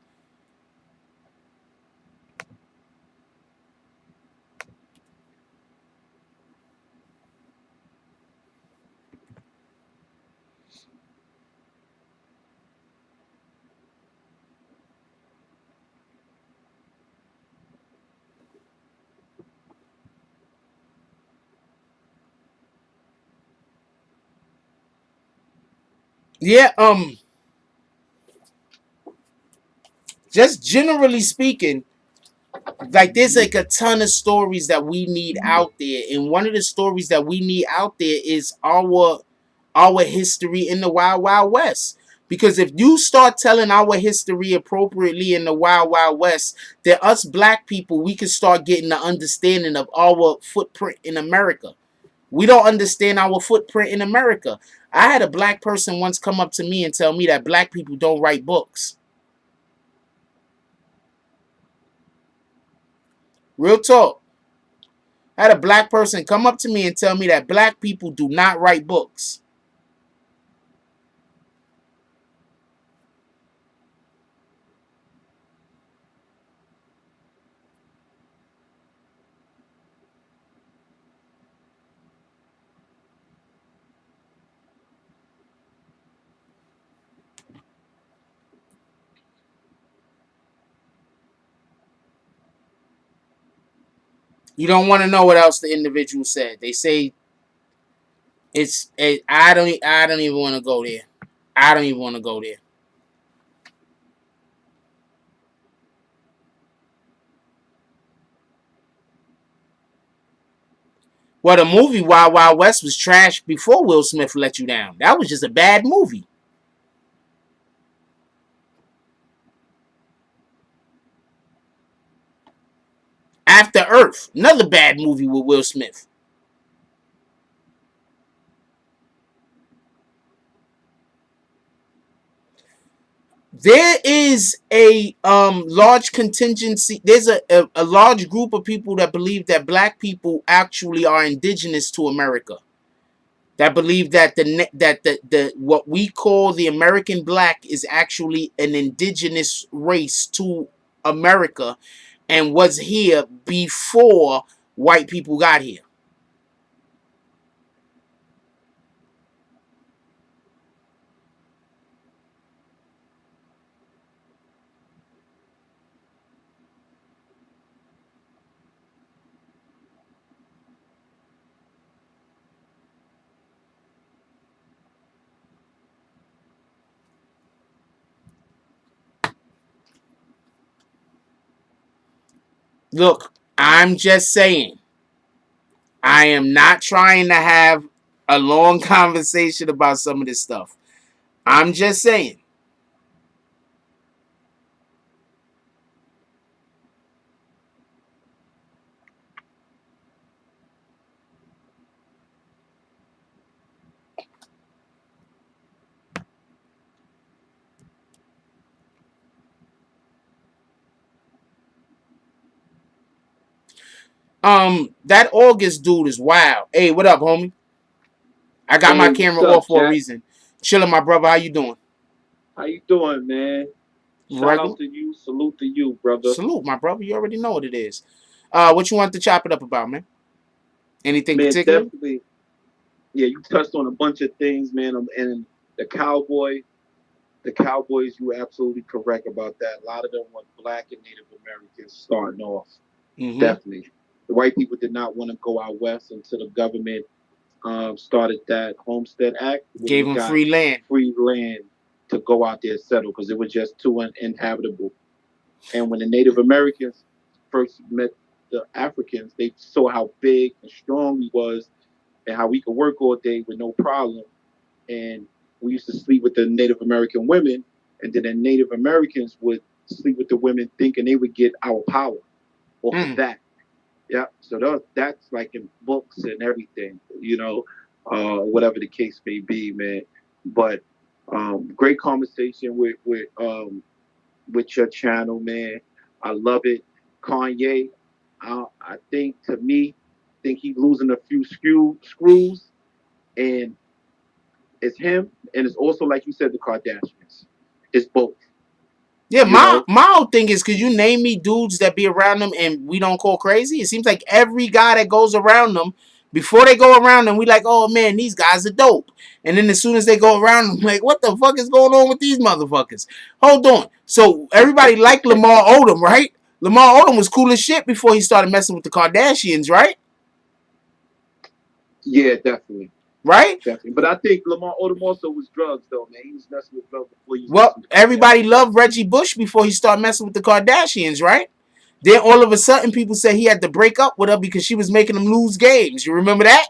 S8: Yeah, just generally speaking, like there's like a ton of stories that we need out there, and one of the stories that we need out there is our history in the Wild Wild West. Because if you start telling our history appropriately in the Wild Wild West, then us black people, we can start getting the understanding of our footprint in America. We don't understand our footprint in America. I had a black person once come up to me and tell me that black people don't write books. Real talk. I had a black person come up to me and tell me that black people do not write books. You don't want to know what else the individual said. They say I don't even want to go there. I don't even want to go there. Well, the movie Wild Wild West was trash before Will Smith let you down. That was just a bad movie. After Earth, another bad movie with Will Smith. There is a large contingency. There's a large group of people that believe that black people actually are indigenous to America. That believe that the what we call the American black is actually an indigenous race to America and was here before white people got here. Look, I'm just saying. I am not trying to have a long conversation about some of this stuff. I'm just saying. That August dude is wild. Hey, what up, homie? I got my
S10: Hey,
S8: camera
S10: what's up,
S8: off for a
S10: Jack?
S8: reason. Chilling, my brother. How you doing?
S10: How you doing, man? Shout
S8: Regular.
S10: out to you. Salute to you, brother.
S8: Salute, my brother. You already know what it is. What you want to chop it up about, man? Anything
S10: Man,
S8: particular?
S10: definitely. Yeah, you touched on a bunch of things, man. And the Cowboys, you were absolutely correct about that. A lot of them were black and Native Americans starting off.
S8: Mm-hmm.
S10: Definitely. The white people did not want to go out west until the government started that Homestead Act, where
S8: Gave
S10: we
S8: him
S10: got
S8: free land.
S10: free land to go out there and settle because it was just too uninhabitable. And when the Native Americans first met the Africans, they saw how big and strong we was and how we could work all day with no problem. And we used to sleep with the Native American women, and then the Native Americans would sleep with the women thinking they would get our power off of that. Yeah. So that's like in books and everything, whatever the case may be, man. But great conversation with your channel, man. I love it. Kanye, I think to me, think he's losing a few screws, and it's him, and it's also like you said, the Kardashians. It's both.
S8: Yeah,
S10: You know,
S8: my whole thing is, could you name me dudes that be around them and we don't call crazy? It seems like every guy that goes around them, before they go around them, we like, oh man, these guys are dope. And then as soon as they go around them, like, what the fuck is going on with these motherfuckers? Hold on. So everybody liked Lamar Odom, right? Lamar Odom was cool as shit before he started messing with the Kardashians, right?
S10: yeah, definitely.
S8: Right?
S10: Definitely. But I think Lamar Odom also was drugs, though, man. He was messing with drugs before he was
S8: Well,
S10: messing with
S8: everybody
S10: Kardashians.
S8: loved Reggie Bush before he started messing with the Kardashians, right? Then all of a sudden, people said he had to break up with her because she was making him lose games. You remember that?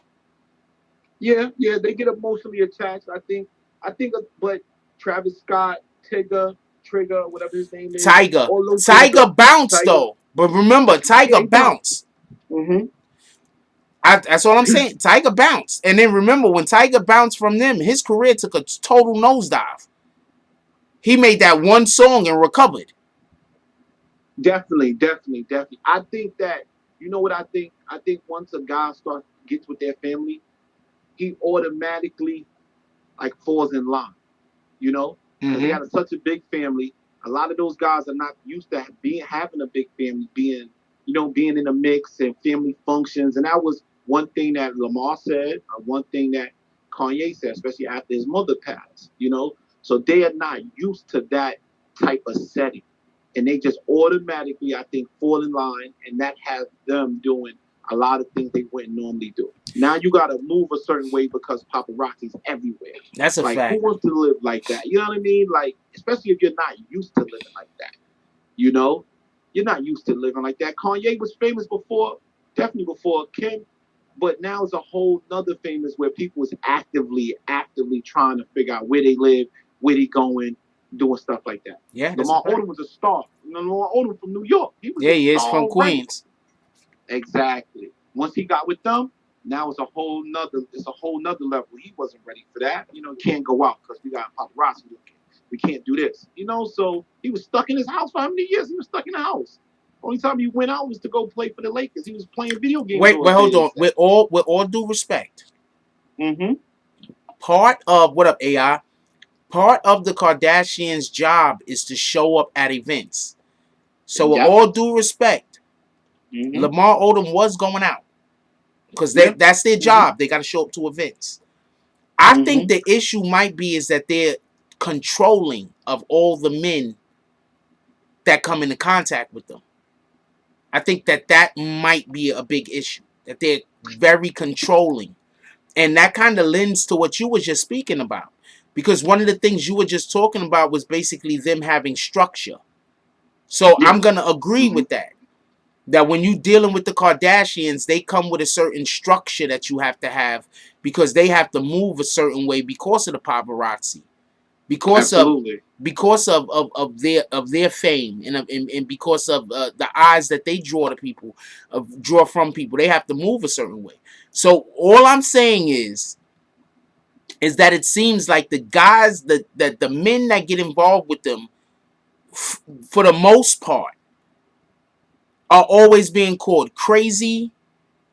S10: Yeah, they get emotionally attached. But Travis Scott, Trigger, whatever his name is,
S8: Tiger.
S10: all those things.
S8: Tiger bounced,
S10: Tiger,
S8: though. But remember, Tiger
S10: yeah, he bounced.
S8: bounced.
S10: Mm-hmm.
S8: That's all I'm saying. Tiger bounced. And then remember, when Tiger bounced from them, his career took a total nosedive. He made that one song and recovered.
S10: Definitely. I think that you know what I think. I think once a guy gets with their family, he automatically like falls in line. Because they got such a big family. A lot of those guys are not used to having a big family, being in the mix and family functions. And that was one thing that Lamar said, one thing that Kanye said, especially after his mother passed. So they are not used to that type of setting, and they just automatically, I think, fall in line, and that has them doing a lot of things they wouldn't normally do. Now you got to move a certain way because paparazzi's everywhere.
S8: That's a
S10: Like,
S8: fact.
S10: who wants to live like that? You know what I mean? Like, especially if you're not used to living like that. You know, you're not used to living like that. Kanye was famous before, definitely before Kim, but now it's a whole nother famous where people is actively trying to figure out where they live, where they going, doing stuff like that.
S8: Yeah, that's
S10: Lamar
S8: a fact.
S10: Odom was a star. You know, Lamar Odom from New York. He was
S8: Yeah,
S10: a
S8: he is
S10: star
S8: from
S10: already.
S8: Queens.
S10: Exactly. Once he got with them, now it's a whole nother level. He wasn't ready for that. You know, can't go out because we got paparazzi looking. We can't do this. You know, so he was stuck in his house for how many years? He was stuck in the house. Only time he went out was to go play for the Lakers. He was playing video games.
S8: Wait,
S10: all
S8: hold
S10: day,
S8: on. With all due respect,
S10: Mm-hmm.
S8: part of what up, AI? Part of the Kardashians' job is to show up at events. So with
S10: Yep.
S8: all due respect,
S10: Mm-hmm.
S8: Lamar Odom was going out because
S10: Yeah.
S8: that's their job. They got to show up to events. I think
S10: Mhm.
S8: the issue might be is that they're controlling of all the men that come into contact with them. I think that might be a big issue. That they're very controlling. And that kind of lends to what you were just speaking about. Because one of the things you were just talking about was basically them having structure. So
S10: Yeah.
S8: I'm going to agree with that. That when you're dealing with the Kardashians, they come with a certain structure that you have to have because they have to move a certain way because of the paparazzi. Because
S10: Absolutely.
S8: of their fame and because of the eyes that they draw to people, draw from people, they have to move a certain way. So all I'm saying is that it seems like the guys that the men that get involved with them, for the most part, are always being called crazy,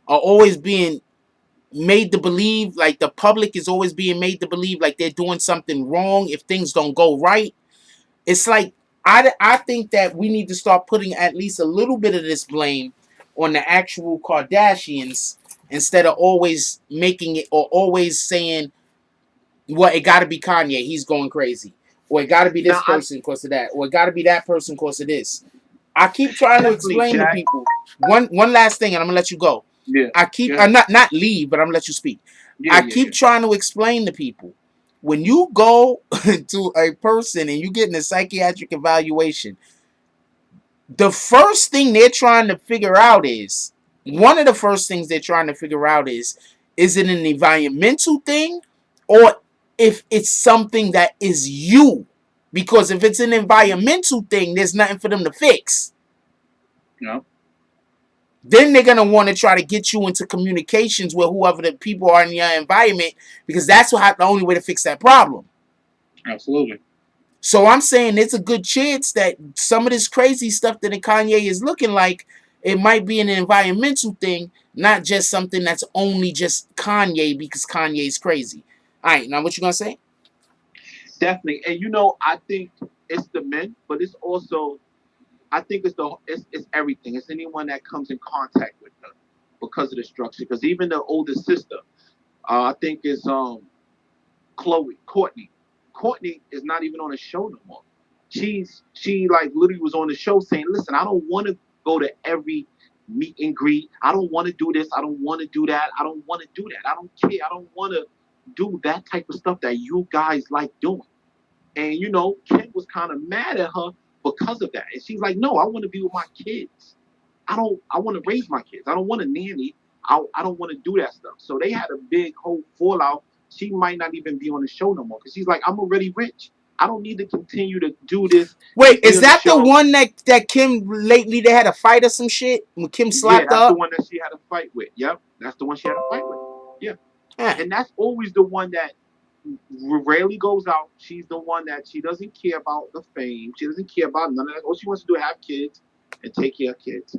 S8: are always being made to believe, like the public is always being made to believe like they're doing something wrong if things don't go right. It's like I think that we need to start putting at least a little bit of this blame on the actual Kardashians instead of always making it or always saying, well, it got to be Kanye, he's going crazy, or it got to be this
S10: Now,
S8: person because of that, or it got to be that person because of this. I keep trying to
S10: definitely,
S8: explain to
S10: Jack.
S8: people one last thing, and I'm gonna let you go.
S10: Yeah.
S8: I keep
S10: Go ahead.
S8: not leave, but I'm gonna let you speak.
S10: Yeah.
S8: I
S10: Yeah.
S8: keep trying to explain to people when you go to a person and you get in a psychiatric evaluation, the first thing they're trying to figure out is one of the first things they're trying to figure out is it an environmental thing or if it's something that is you? Because if it's an environmental thing, there's nothing for them to fix.
S10: No.
S8: Then they're going to want to try to get you into communications with whoever the people are in your environment because that's the only way to fix that problem.
S10: Absolutely.
S8: So I'm saying it's a good chance that some of this crazy stuff that Kanye is looking like, it might be an environmental thing, not just something that's only just Kanye because Kanye's crazy. All right, now what you going to say?
S10: Definitely. And you know, I think it's the men, but it's also I think it's everything. It's anyone that comes in contact with them because of the structure. Because even the older sister, I think is Courtney. Courtney is not even on the show no more. She like literally was on the show saying, "Listen, I don't want to go to every meet and greet. I don't want to do this. I don't want to do that. I don't want to do that. I don't care. I don't want to do that type of stuff that you guys like doing." And you know, Kim was kind of mad at her because of that. And she's like, "No, I want to be with my kids. I want to raise my kids. I don't want a nanny. I don't want to do that stuff." So they had a big whole fallout. She might not even be on the show no more because she's like, "I'm already rich. I don't need to continue to do this."
S8: Wait,
S10: be
S8: is
S10: on
S8: that the
S10: show."
S8: one that Kim lately they had a fight or some shit when Kim
S10: Yeah,
S8: slapped
S10: that's
S8: her
S10: the
S8: up?
S10: one that she had a fight with. Yep, that's the one she had a fight with. Yeah.
S8: Yeah.
S10: And that's always the one that rarely goes out. She's the one that she doesn't care about the fame. She doesn't care about none of that. All she wants to do is have kids and take care of kids.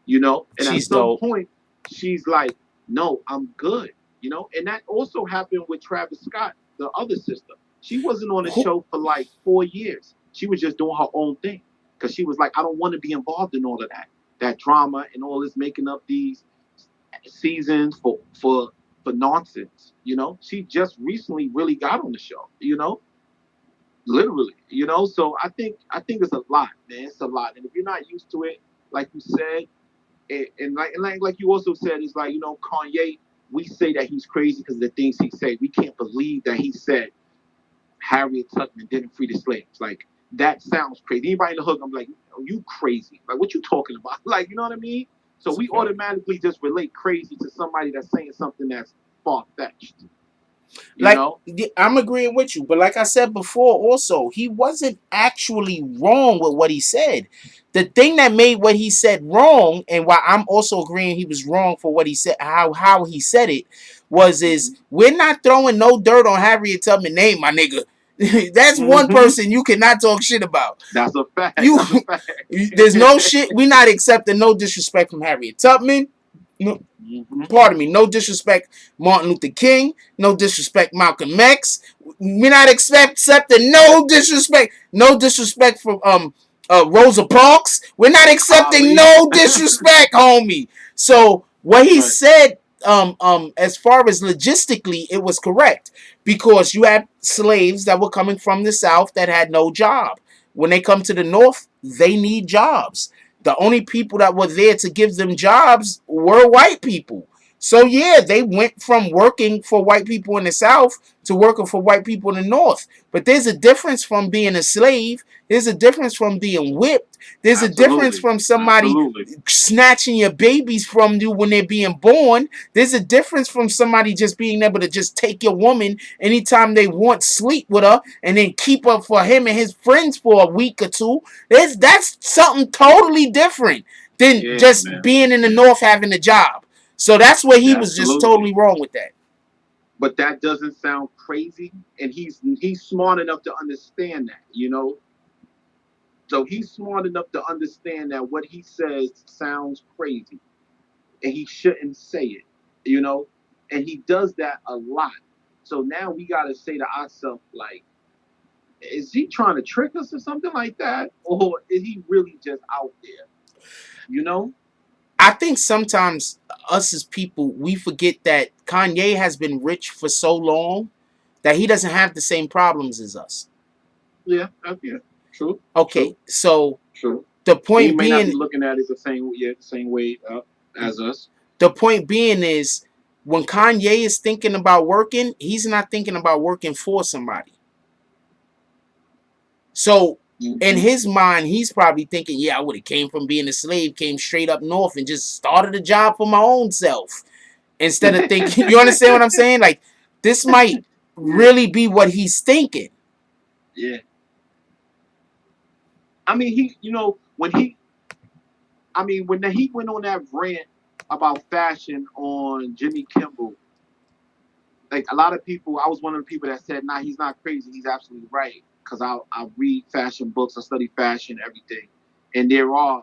S10: You know? And at
S8: She's
S10: some
S8: dope.
S10: point, she's like, "No, I'm good." You know? And that also happened with Travis Scott, the other sister. She wasn't on the show for like 4 years. She was just doing her own thing. Because she was like, "I don't want to be involved in all of that drama and all this making up these seasons for nonsense." You know, she just recently really got on the show. You know, literally. You know, so I think it's a lot, man. It's a lot, and if you're not used to it, like you said, And like you also said, it's like, Kanye. We say that he's crazy because of the things he said. We can't believe that he said Harriet Tubman didn't free the slaves. Like, that sounds crazy. Anybody in the hood, I'm like, oh, you crazy. Like, what you talking about? Like, you know what I mean? So we automatically just relate crazy to somebody that's saying something that's far-fetched.
S8: Like, I'm agreeing with you, but like I said before, also, he wasn't actually wrong with what he said. The thing that made what he said wrong, and why I'm also agreeing he was wrong for what he said, how he said it, is we're not throwing no dirt on Harriet Tubman name, my nigga. That's one person you cannot talk shit about.
S10: That's a fact.
S8: That's a fact. There's no shit. We're not accepting no disrespect from Harriet Tubman. No, pardon me. No disrespect, Martin Luther King. No disrespect, Malcolm X. We're not accepting no disrespect. No disrespect from Rosa Parks. We're not accepting no disrespect, homie. So what he said, as far as logistically, it was correct because you had slaves that were coming from the South that had no job. When they come to the North, they need jobs. The only people that were there to give them jobs were white people. So yeah, they went from working for white people in the South to working for white people in the North. But there's a difference from being a slave. There's a difference from being whipped. There's a difference from somebody snatching your babies from you when they're being born. There's a difference from somebody just being able to just take your woman anytime they want, sleep with her, and then keep her for him and his friends for a week or two. That's something totally different than just being in the North having a job. So that's where he was just totally wrong with that.
S10: But that doesn't sound crazy, and he's smart enough to understand that, So he's smart enough to understand that what he says sounds crazy, and he shouldn't say it, And he does that a lot. So now we got to say to ourselves, like, is he trying to trick us or something like that? Or is he really just out there?
S8: I think sometimes us as people, we forget that Kanye has been rich for so long that he doesn't have the same problems as us.
S10: Yeah, true.
S8: Okay,
S10: true.
S8: So
S10: true.
S8: The point
S10: he may
S8: being,
S10: not be looking at it the same way as us.
S8: The point being is, when Kanye is thinking about working, he's not thinking about working for somebody. So in his mind, he's probably thinking, yeah, I would have came from being a slave, came straight up north and just started a job for my own self. Instead of thinking, you understand what I'm saying? Like, this might really be what he's thinking.
S10: Yeah. I mean, when he went on that rant about fashion on Jimmy Kimmel, like, a lot of people, I was one of the people that said, nah, he's not crazy. He's absolutely right. Because I read fashion books, I study fashion, everything. And there are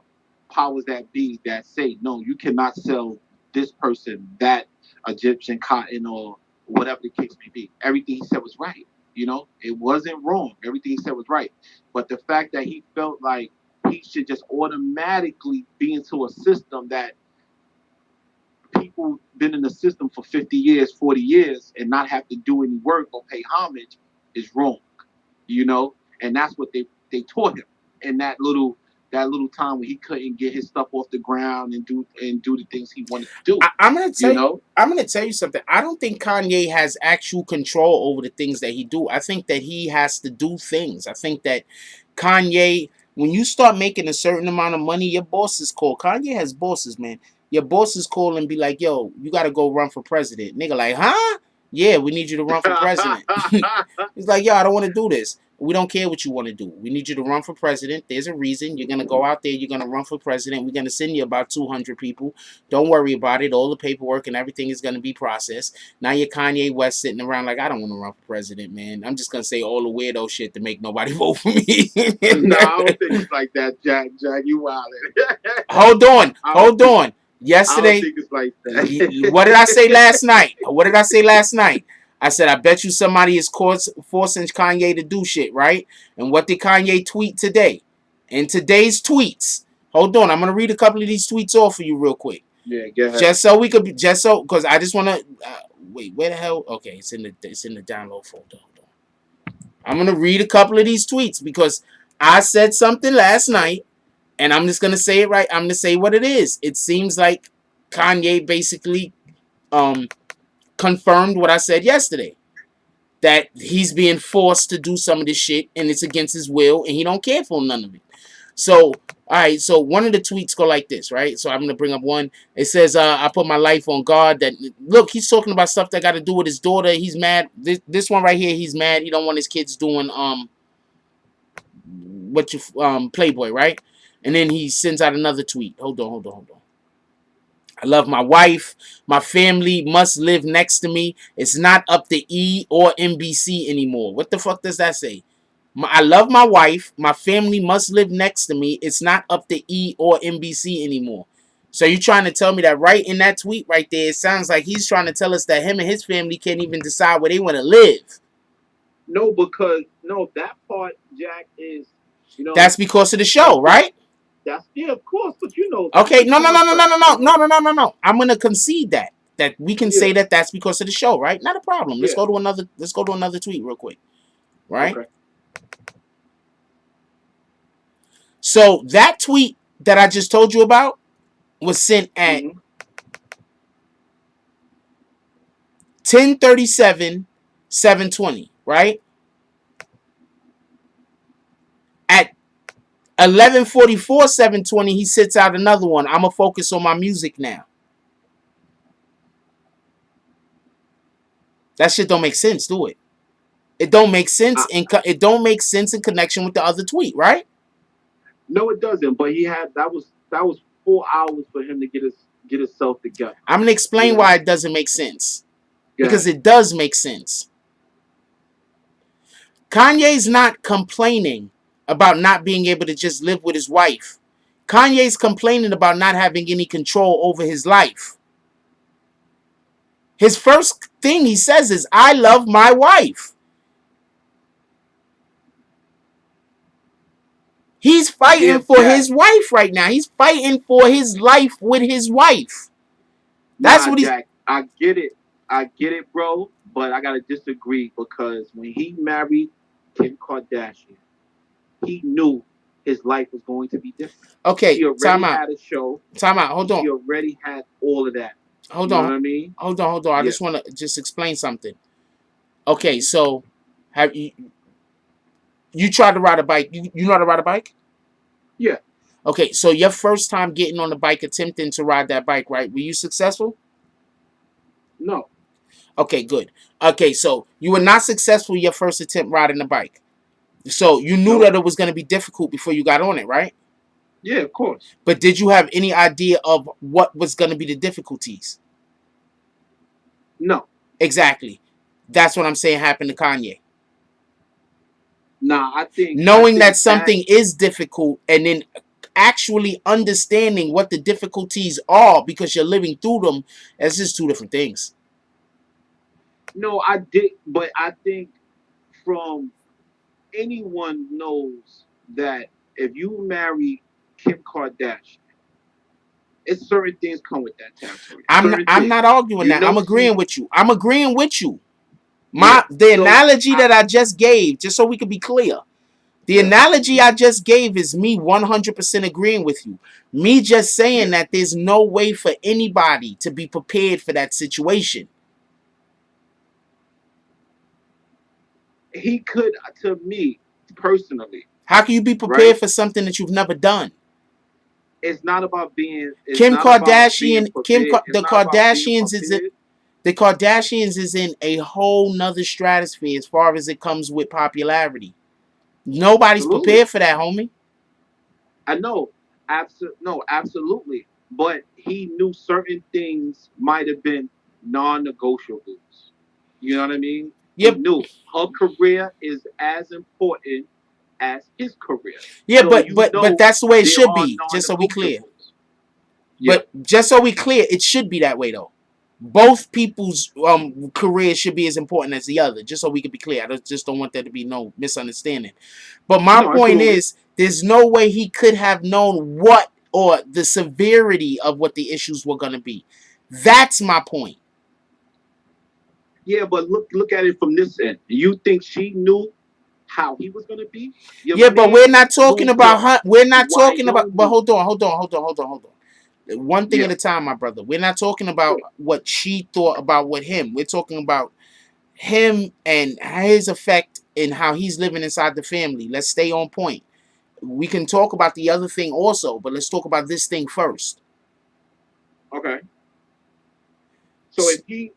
S10: powers that be that say, no, you cannot sell this person that Egyptian cotton or whatever the case may be. Everything he said was right. It wasn't wrong. Everything he said was right. But the fact that he felt like he should just automatically be into a system that people been in the system for 50 years, 40 years, and not have to do any work or pay homage is wrong. And that's what they taught him in that little time when he couldn't get his stuff off the ground and do the things he wanted to do.
S8: I'm gonna tell you something. I don't think Kanye has actual control over the things that he do. I think that he has to do things. I think that Kanye, when you start making a certain amount of money, your bosses call. Kanye has bosses, man. Your bosses call and be like, yo, you gotta go run for president. Nigga like, huh? Yeah, we need you to run for president. He's like, yo, I don't want to do this. We don't care what you want to do. We need you to run for president. There's a reason. You're going to go out there. You're going to run for president. We're going to send you about 200 people. Don't worry about it. All the paperwork and everything is going to be processed. Now you're Kanye West sitting around like, I don't want to run for president, man. I'm just going to say all the weirdo shit to make nobody vote for me.
S10: No, I don't think it's like that, Jack. Jack, you wildin'.
S8: Hold on. Yesterday,
S10: I don't think it's like that.
S8: What did I say last night? I said, I bet you somebody is forcing Kanye to do shit, right? And what did Kanye tweet today? In today's tweets. Hold on, I'm going to read a couple of these tweets off for you real quick.
S10: Yeah, go ahead.
S8: Because I just want to, wait, where the hell? Okay, it's in the download folder. Hold on. I'm going to read a couple of these tweets because I said something last night, And I'm just gonna say it right. I'm gonna say what it is. It seems like Kanye basically confirmed what I said yesterday. That he's being forced to do some of this shit and it's against his will and he don't care for none of it. So, all right, so one of the tweets go like this, right? So I'm going to bring up one. It says, I put my life on God. That look, he's talking about stuff that got to do with his daughter. He's mad. This one right here, he's mad. He don't want his kids doing Playboy, right? And then he sends out another tweet. Hold on. I love my wife. My family must live next to me. It's not up to E or NBC anymore. What the fuck does that say? I love my wife. My family must live next to me. It's not up to E or NBC anymore. So you're trying to tell me that right in that tweet right there, it sounds like he's trying to tell us that him and his family can't even decide where they want to live.
S10: No, because that part, Jack, is
S8: that's because of the show, right?
S10: That's of course, but
S8: Okay, no. I'm gonna concede that we can say that that's because of the show, right? Not a problem. Let's go to another tweet real quick, right? Okay. So that tweet that I just told you about was sent at 10:37/7/20, right? At 11:44/7/20, he sits out another one. I'm gonna focus on my music now. That shit don't make sense, do it? It don't make sense it don't make sense in connection with the other tweet, right?
S10: No, it doesn't. But he had that was 4 hours for him to get himself together.
S8: I'm gonna explain why it doesn't make sense. Because it does make sense. Kanye's not complaining about not being able to just live with his wife. Kanye's complaining about not having any control over his life. His first thing he says is, I love my wife. He's fighting for his wife right now. He's fighting for his life with his wife. That's what he's...
S10: Jack, I get it, bro. But I gotta disagree because when he married Kim Kardashian, he knew his life was going to be different.
S8: Okay,
S10: he already had a show.
S8: Time out. Hold on.
S10: He already had all of that.
S8: Hold on.
S10: Know what I mean?
S8: Hold on. I just want to just explain something. Okay, so have you tried to ride a bike? You know how to ride a bike?
S10: Yeah.
S8: Okay, so your first time getting on the bike, attempting to ride that bike, right? Were you successful?
S10: No.
S8: Okay, good. Okay, so you were not successful your first attempt riding the bike. So you knew that it was going to be difficult before you got on it, right?
S10: Yeah, of course.
S8: But did you have any idea of what was going to be the difficulties?
S10: No.
S8: Exactly. That's what I'm saying happened to Kanye.
S10: Nah, I think...
S8: Knowing that something is difficult and then actually understanding what the difficulties are because you're living through them, that's just two different things.
S10: No, I did, but I think from anyone knows that if you marry Kim Kardashian, it's certain things come with that territory.
S8: I'm not arguing that. I'm agreeing with you. The analogy that I just gave, just so we can be clear, the analogy I just gave is me 100% agreeing with you. Me just saying that there's no way for anybody to be prepared for that situation.
S10: He could, to me, personally.
S8: How can you be prepared for something that you've never done?
S10: It's not about being...
S8: The Kardashians is in a whole nother stratosphere as far as it comes with popularity. Nobody's prepared for that, homie.
S10: I know. Absolutely. But he knew certain things might have been non-negotiables. You know what I mean?
S8: Yep.
S10: He knew her career is as important as his career.
S8: Yeah, so but that's the way it should be, just so we clear. Yeah. But just so we clear, it should be that way though. Both people's careers should be as important as the other, just so we can be clear. I just don't want there to be no misunderstanding. But my point is, there's no way he could have known what or the severity of what the issues were going to be. That's my point.
S10: Yeah, but look at it from this end. You think she knew how he was gonna be. Your
S8: Yeah, but we're
S10: man
S8: not talking
S10: moved
S8: about
S10: to
S8: her. We're not
S10: why
S8: talking about.
S10: don't
S8: But
S10: you?
S8: hold on. One thing
S10: Yeah.
S8: at a time, my brother. We're not talking about what she thought about with him. We're talking about him and his effect and how he's living inside the family. Let's stay on point. We can talk about the other thing also, but let's talk about this thing first.
S10: Okay. So if he,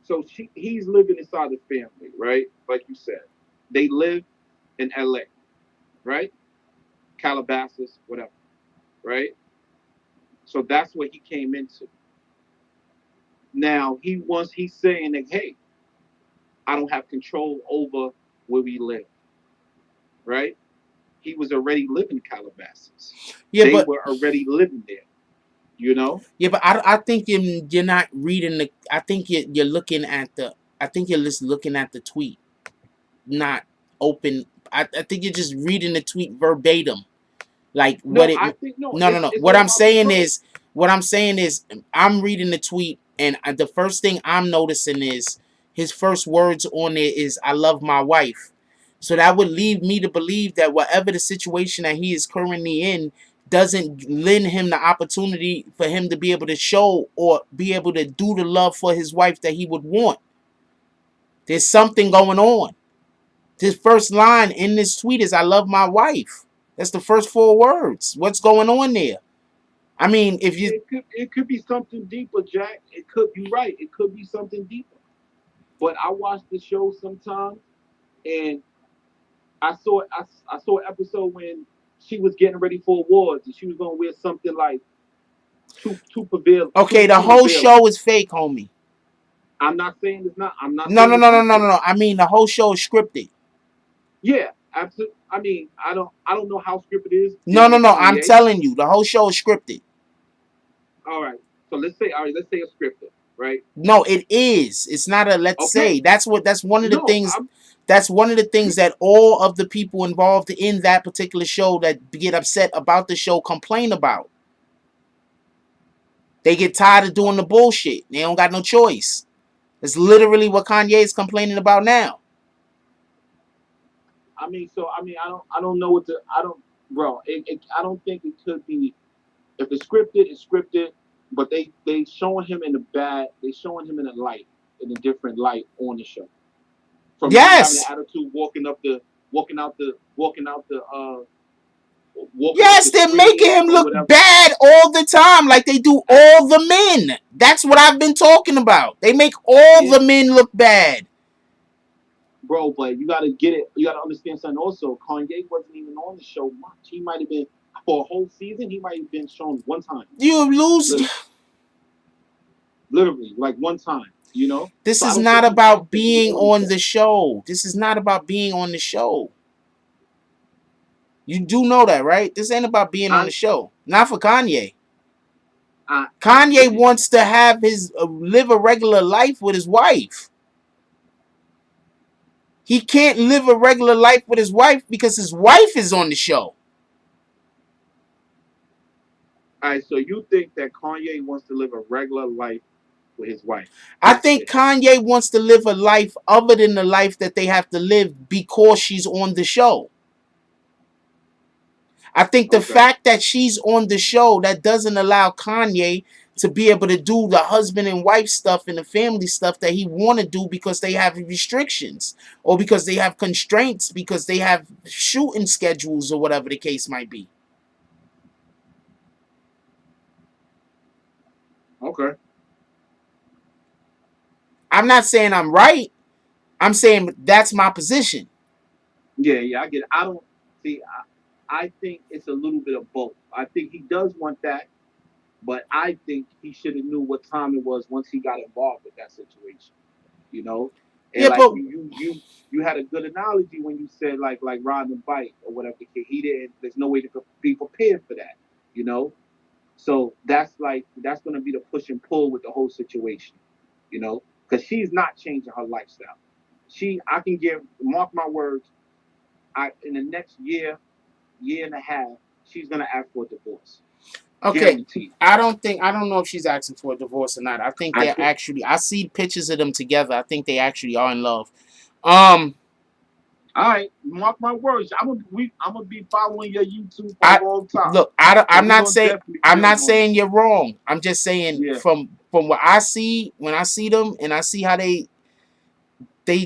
S10: so he's living inside the family, right? Like you said, they live in L.A., right? Calabasas, whatever, right? So that's what he came into. Now he's saying that, hey, I don't have control over where we live, right? He was already living in Calabasas.
S8: Yeah,
S10: They
S8: but
S10: were already living there, you know?
S8: yeah, but I think you're not reading the. I think you're looking at the. I think you're just looking at the tweet, not open. I think you're just reading the tweet verbatim. Like what
S10: No,
S8: it
S10: I think no,
S8: no no no
S10: it's
S8: what
S10: all
S8: I'm
S10: about
S8: saying
S10: control.
S8: is I'm reading the tweet and the first thing I'm noticing is his first words on it is I love my wife. So that would lead me to believe that whatever the situation that he is currently in doesn't lend him the opportunity for him to be able to show or be able to do the love for his wife that he would want. There's something going on. His first line in this tweet is I love my wife. That's the first 4 words. What's going on there? I mean, if you
S10: It could be something deeper, Jack. It could be right. It could be something deeper. But I watch the show sometimes, and I saw an episode when she was getting ready for awards, and she was gonna wear something like too prevalent,
S8: okay, the
S10: too
S8: whole
S10: revealing.
S8: show is fake, homie.
S10: I'm not saying it's not. I'm not
S8: No,
S10: saying
S8: no,
S10: it's
S8: no, no,
S10: not
S8: no, no,
S10: fake.
S8: no. I mean, the whole show is scripted.
S10: Yeah, absolutely. I mean, I don't know how scripted it is
S8: No,
S10: dealing
S8: no,
S10: with
S8: no. I'm
S10: Kanye.
S8: telling you, the whole show is scripted.
S10: All right. So let's say it's scripted, right?
S8: No, it is. It's not a let's say.
S10: Okay.
S8: That's one of the
S10: No,
S8: things. That's one of the things that all of the people involved in that particular show that get upset about the show complain about. They get tired of doing the bullshit. They don't got no choice. It's literally what Kanye is complaining about now.
S10: I don't know what to. I don't, bro. I don't think it could be. If it's scripted, it's scripted. But they showing him in the bad. They showing him in a light, in a different light on the show. From him having an
S8: Yes.
S10: attitude, walking up
S8: Yes,
S10: the
S8: they're making
S10: street
S8: him
S10: or
S8: look
S10: whatever.
S8: bad all the time, like they do all the men. That's what I've been talking about. They make all
S10: Yeah,
S8: the men look bad.
S10: bro. But you gotta get it. You gotta understand something. Also, Kanye wasn't even on the show much. He might have been for a whole season. He might have been shown one time.
S8: You lose.
S10: Literally, literally like one time. You know.
S8: This
S10: So I
S8: is
S10: don't
S8: not
S10: think he's
S8: about
S10: actively
S8: being
S10: on the
S8: on
S10: show.
S8: the show. This is not about being on the show. You do know that, right? This ain't about being on
S10: I
S8: the show. Not for Kanye.
S10: I
S8: Kanye
S10: think
S8: wants to have his live a regular life with his wife. He can't live a regular life with his wife because his wife is on the show.
S10: all right. So you think that Kanye wants to live a regular life with his wife?
S8: I
S10: That's
S8: think
S10: it.
S8: Kanye wants to live a life other than the life that they have to live because she's on the show. I think the
S10: Okay.
S8: fact that she's on the show, that doesn't allow Kanye to be able to do the husband and wife stuff and the family stuff that he want to do because they have restrictions or because they have constraints because they have shooting schedules or whatever the case might be.
S10: Okay.
S8: I'm not saying I'm right. I'm saying that's my position.
S10: Yeah, I get it. I don't see. I think it's a little bit of both. I think he does want that, but I think he should have knew what time it was once he got involved with that situation. You know, and
S8: Yeah,
S10: like
S8: but
S10: you had a good analogy when you said like riding a bike or whatever the case. He didn't. There's no way to be prepared for that. You know, so that's going to be the push and pull with the whole situation. You know, because she's not changing her lifestyle. I can give mark my words. In the next year and a half, she's gonna ask for a divorce.
S8: okay.
S10: Guaranteed.
S8: I don't know if she's asking for a divorce or not. I think
S10: I
S8: they're
S10: think
S8: actually I see pictures of them together. I think they actually are in love. Um
S10: All right, mark my words. I'm gonna be following your YouTube for a long time.
S8: Look,
S10: So
S8: I'm
S10: we
S8: not
S10: gonna
S8: saying
S10: definitely build on it.
S8: you're wrong. I'm just saying
S10: Yeah.
S8: from what I see when I see them and I see how they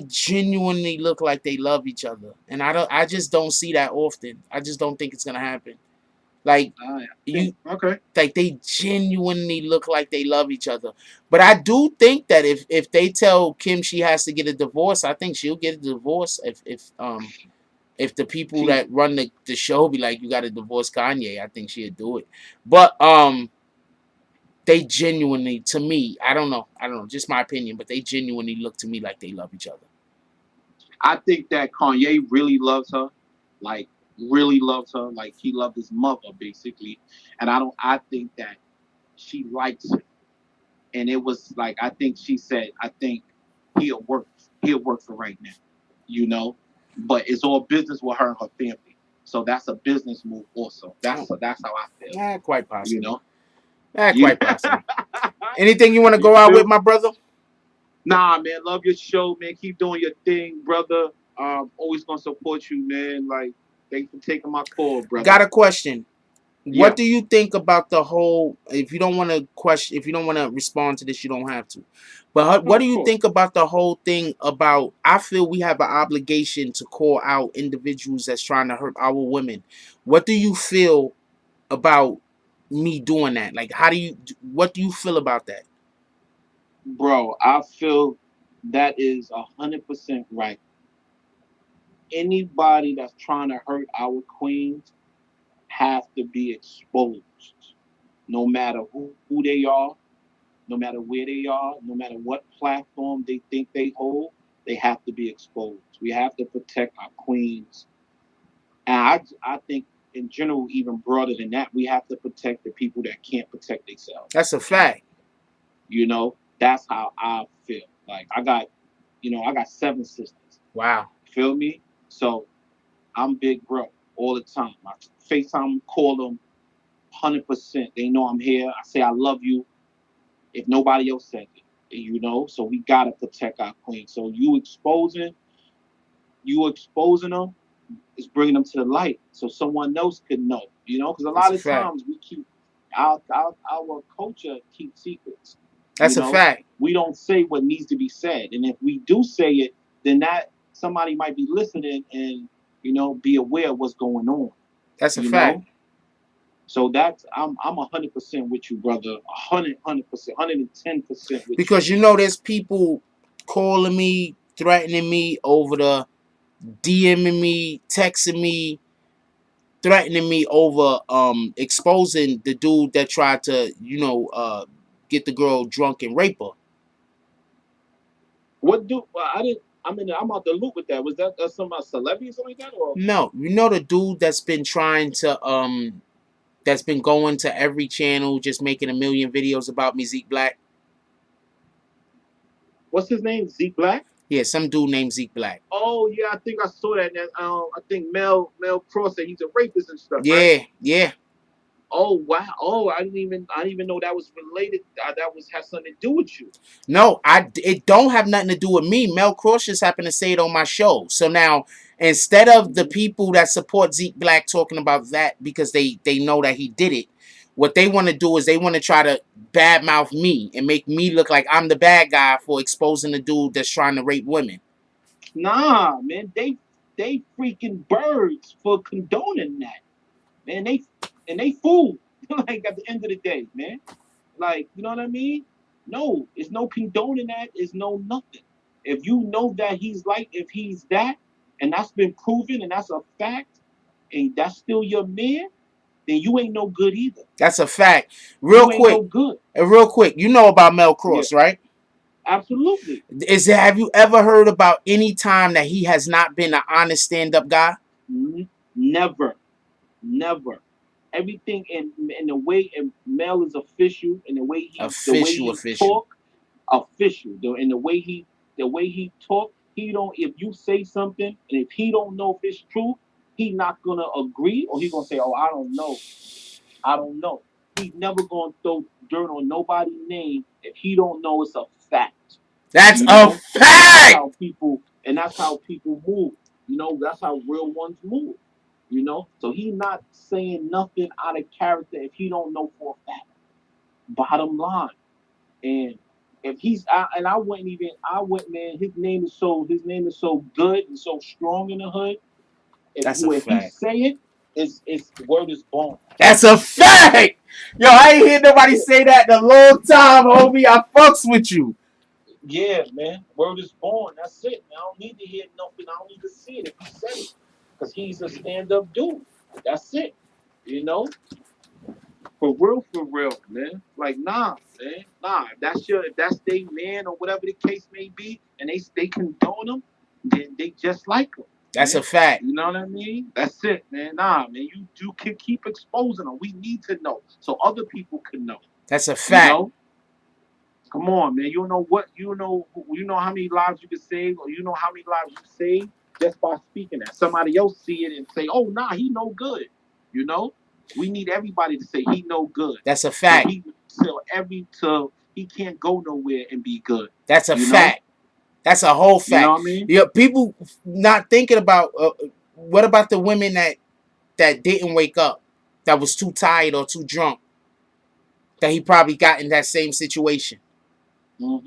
S8: genuinely look like they love each other, and I just don't see that often. I just don't think it's gonna happen. Like
S10: All right.
S8: you,
S10: Okay.
S8: like they genuinely look like they love each other. But I do think that if they tell Kim she has to get a divorce, I think she'll get a divorce. If the people
S10: See,
S8: that run the show be like, you got to divorce Kanye, I think she'll do it. But they genuinely, to me, I don't know, just my opinion, but they genuinely look to me like they love each other.
S10: I think that Kanye really loves her, like really loves her, like he loved his mother basically, and I think that she likes him, and it was like I think she said, I think he'll work, he'll work for right now, you know, but it's all business with her and her family, so that's a business move also. That's how I feel,
S8: Yeah, quite possibly.
S10: you know.
S8: Yeah,
S10: Yeah.
S8: quite possibly. Anything you want to
S10: You
S8: go out
S10: feel?
S8: with, my brother?
S10: Nah, man, love your show, man. Keep doing your thing, brother. Always gonna support you, man. Like, thanks for taking my call, brother.
S8: Got a question.
S10: Yeah.
S8: What do you think about the whole? If you don't want to question, if you don't want to respond to this, you don't have to. But what do you think about the whole thing about? I feel we have an obligation to call out individuals that's trying to hurt our women. What do you feel about me doing that? Like, what do you feel about that?
S10: Bro, I feel that is 100% right. Anybody that's trying to hurt our queens has to be exposed. No matter who they are, no matter where they are, no matter what platform they think they hold, they have to be exposed. We have to protect our queens. And I think in general, even broader than that, we have to protect the people that can't protect themselves.
S8: That's a fact.
S10: You know, that's how I feel. Like I got 7 sisters.
S8: Wow.
S10: Feel me? So I'm big bro all the time. I FaceTime, call them 100%. They know I'm here. I say I love you if nobody else says it. You know, so we gotta protect our queen. So you exposing them is bringing them to the light, so someone else could know. You know, because a lot of times we keep our culture keeps secrets.
S8: That's a fact.
S10: We don't say what needs to be said, and if we do say it, then that somebody might be listening and be aware of what's going on.
S8: That's a fact.
S10: So that's I'm 100% with you, brother. 100%, 110% with
S8: because
S10: you.
S8: There's people calling me, threatening me over the DMing me, texting me, threatening me over exposing the dude that tried to get the girl drunk and rape her.
S10: What dude? I'm out the loop with that. Was that some celebrity or something like that? Or?
S8: No, the dude that's been trying to that's been going to every channel, just making a million videos about me, Zeke Black.
S10: What's his name? Zeke Black?
S8: Yeah, some dude named Zeke Black.
S10: Oh yeah, I think I saw that. I think Mel Cross said he's a rapist and stuff.
S8: Yeah,
S10: right?
S8: Yeah.
S10: Oh wow! Oh, I didn't even know that was related. That has something to do with you.
S8: No, it don't have nothing to do with me. Mel Cross just happened to say it on my show. So now, instead of the people that support Zeke Black talking about that because they know that he did it, what they want to do is they want to try to badmouth me and make me look like I'm the bad guy for exposing the dude that's trying to rape women.
S10: Nah, man, they freaking birds for condoning that. Man, they fool. Like at the end of the day, man. Like, you know what I mean? No, it's no condoning that. It's no nothing. If you know that if he's that, and that's been proven, and that's a fact, and that's still your man, then you ain't no good either.
S8: That's a fact. Real quick, you know about Mel Cross, right?
S10: Absolutely.
S8: Have you ever heard about any time that he has not been an honest stand-up guy?
S10: Never. Everything in the way Mel is official, and the way he talk, official. And the way he talk, he don't. If you say something, and if he don't know if it's true, he not gonna agree, or he gonna say, "Oh, I don't know." He never gonna throw dirt on nobody's name if he don't know it's a fact.
S8: That's a fact.
S10: That's how people move. You know, that's how real ones move. You know, so he not saying nothing out of character if he don't know for a fact. Bottom line, and if he's and I wouldn't, man. His name is so good and so strong in the hood.
S8: That's a
S10: If he
S8: fact.
S10: say it, it's the word is born.
S8: That's a fact. Yo, I ain't hear nobody say that in a long time, homie. I fucks with you.
S10: Yeah, man. Word is born. That's it. Man. I don't need to hear nothing. I don't need to see it if he said it. Because he's a stand up dude. That's it. You know? For real, man. Like, nah, man. Nah. If that's their man or whatever the case may be, and they condone them, then they just like them.
S8: That's
S10: Man.
S8: a fact.
S10: You know what I mean? That's it, man. Nah, man. You can keep exposing them. We need to know so other people can know.
S8: That's a
S10: You
S8: fact.
S10: know? Come on, man. You know how many lives you can save, or you know how many lives you save just by speaking that. Somebody else see it and say, "Oh, nah, he no good." You know, we need everybody to say he no good.
S8: That's a fact.
S10: So he can't go nowhere and be good.
S8: That's a
S10: You know?
S8: fact. That's a whole
S10: You know
S8: fact.
S10: what I mean?
S8: Yeah, people not thinking about what about the women that didn't wake up, that was too tired or too drunk, that he probably got in that same situation,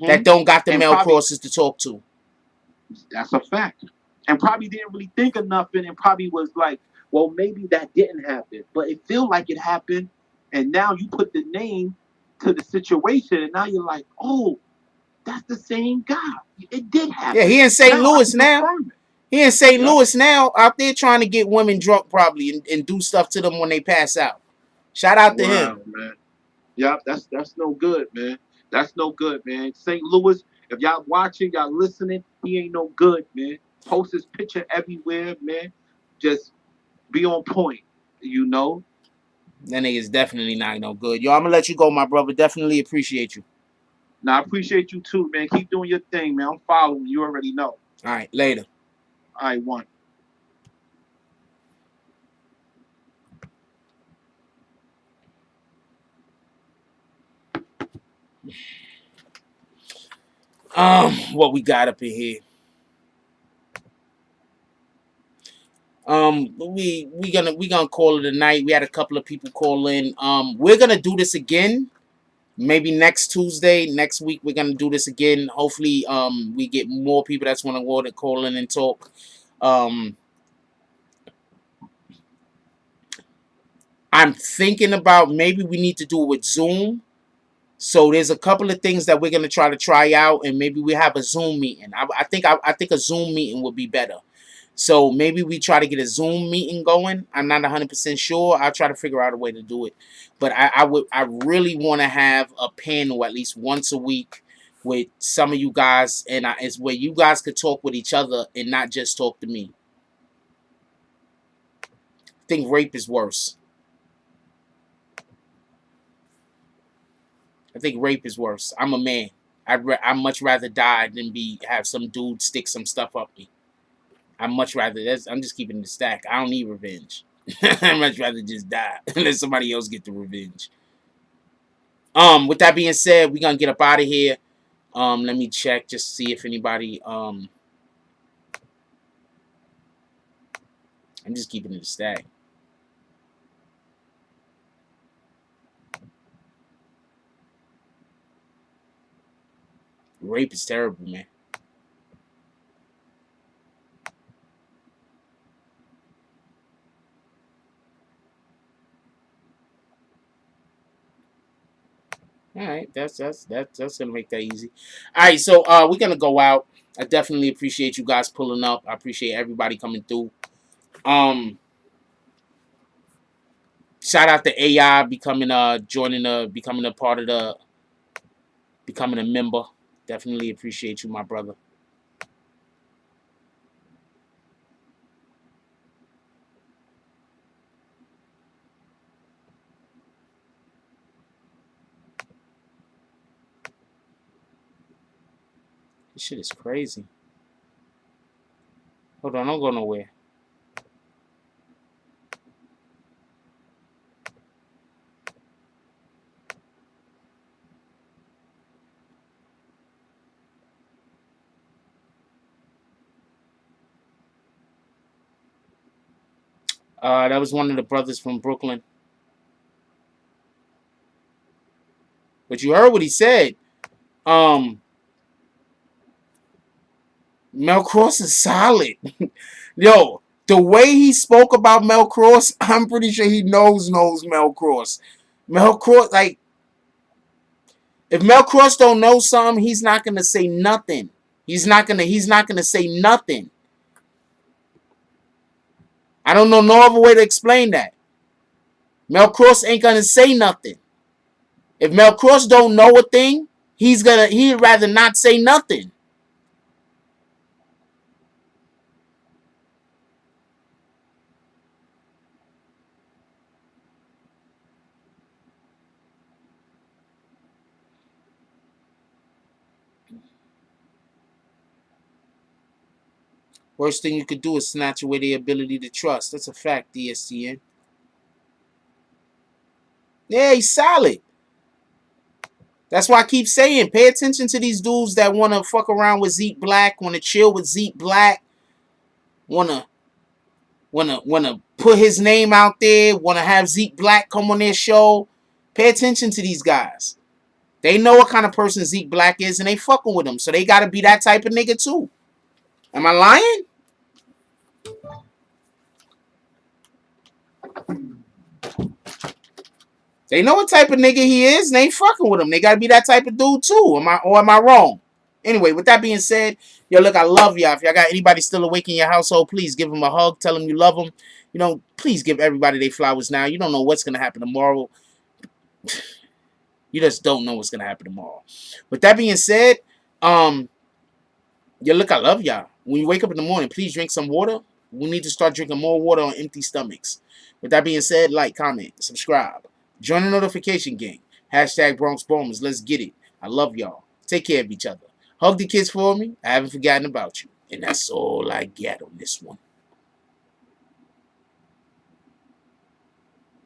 S8: that don't got the
S10: And
S8: male
S10: probably
S8: crosses to talk to.
S10: that's a fact. And probably didn't really think of nothing, and probably was like, well, maybe that didn't happen, but it feel like it happened. And now you put the name to the situation, and now you're like, oh, that's the same guy. It did happen.
S8: Yeah, he in St.
S10: Now I
S8: Louis
S10: can
S8: now.
S10: confirm it.
S8: He in St.
S10: Yep.
S8: Louis now, out there trying to get women drunk probably and do stuff to them when they pass out. Shout out to him.
S10: Wow, man. Yep, that's no good, man. That's no good, man. St. Louis, if y'all watching, y'all listening, he ain't no good, man. Post his picture everywhere, man. Just be on point, you know.
S8: That nigga's definitely not no good. Yo, I'm gonna let you go, my brother. Definitely appreciate you.
S10: Now I appreciate you too, man. Keep doing your thing, man. I'm following. You already know.
S8: All right, later.
S10: All right, one.
S8: What we got up in here? We gonna call it a night. We had a couple of people call in. We're gonna do this again. Maybe next Tuesday, next week we're gonna do this again. Hopefully, we get more people that's wanna go to call in and talk. I'm thinking about maybe we need to do it with Zoom. So there's a couple of things that we're gonna try out, and maybe we have a Zoom meeting. I think a Zoom meeting would be better. So maybe we try to get a Zoom meeting going. I'm not 100% sure. I'll try to figure out a way to do it. But I really want to have a panel at least once a week with some of you guys, and it's where you guys could talk with each other and not just talk to me. I think rape is worse. I think rape is worse. I'm a man. I'd much rather die than have some dude stick some stuff up me. I'm just keeping the stack. I don't need revenge. I'd much rather just die and let somebody else get the revenge. With that being said, we're gonna get up out of here. Let me check just to see if anybody I'm just keeping it a stack. Rape is terrible, man. All right, that's gonna make that easy. All right, so we're gonna go out. I definitely appreciate you guys pulling up. I appreciate everybody coming through. Shout out to AI becoming becoming a part of becoming a member. Definitely appreciate you, my brother. This shit is crazy. Hold on, don't go nowhere. That was one of the brothers from Brooklyn. But you heard what he said. Mel Cross is solid. Yo, the way he spoke about Mel Cross, I'm pretty sure he knows Mel Cross. Mel Cross, like, if Mel Cross don't know something, he's not gonna say nothing. He's not gonna say nothing. I don't know no other way to explain that. Mel Cross ain't gonna say nothing. If Mel Cross don't know a thing, he'd rather not say nothing. Worst thing you could do is snatch away their ability to trust. That's a fact, DSTN. Yeah, he's solid. That's why I keep saying, pay attention to these dudes that want to fuck around with Zeke Black, want to chill with Zeke Black, want to put his name out there, want to have Zeke Black come on their show. Pay attention to these guys. They know what kind of person Zeke Black is, and they fucking with him. So they got to be that type of nigga, too. Am I lying? They know what type of nigga he is, and they ain't fucking with him. They got to be that type of dude, too. Am I wrong? Anyway, with that being said, yo, look, I love y'all. If y'all got anybody still awake in your household, please give them a hug. Tell them you love them. You know, please give everybody their flowers now. You don't know what's going to happen tomorrow. You just don't know what's going to happen tomorrow. With that being said, yo, look, I love y'all. When you wake up in the morning, please drink some water. We need to start drinking more water on empty stomachs. With that being said, like, comment, subscribe. Join the notification gang. Hashtag Bronx Bombers. Let's get it. I love y'all. Take care of each other. Hug the kids for me. I haven't forgotten about you. And that's all I got on this one.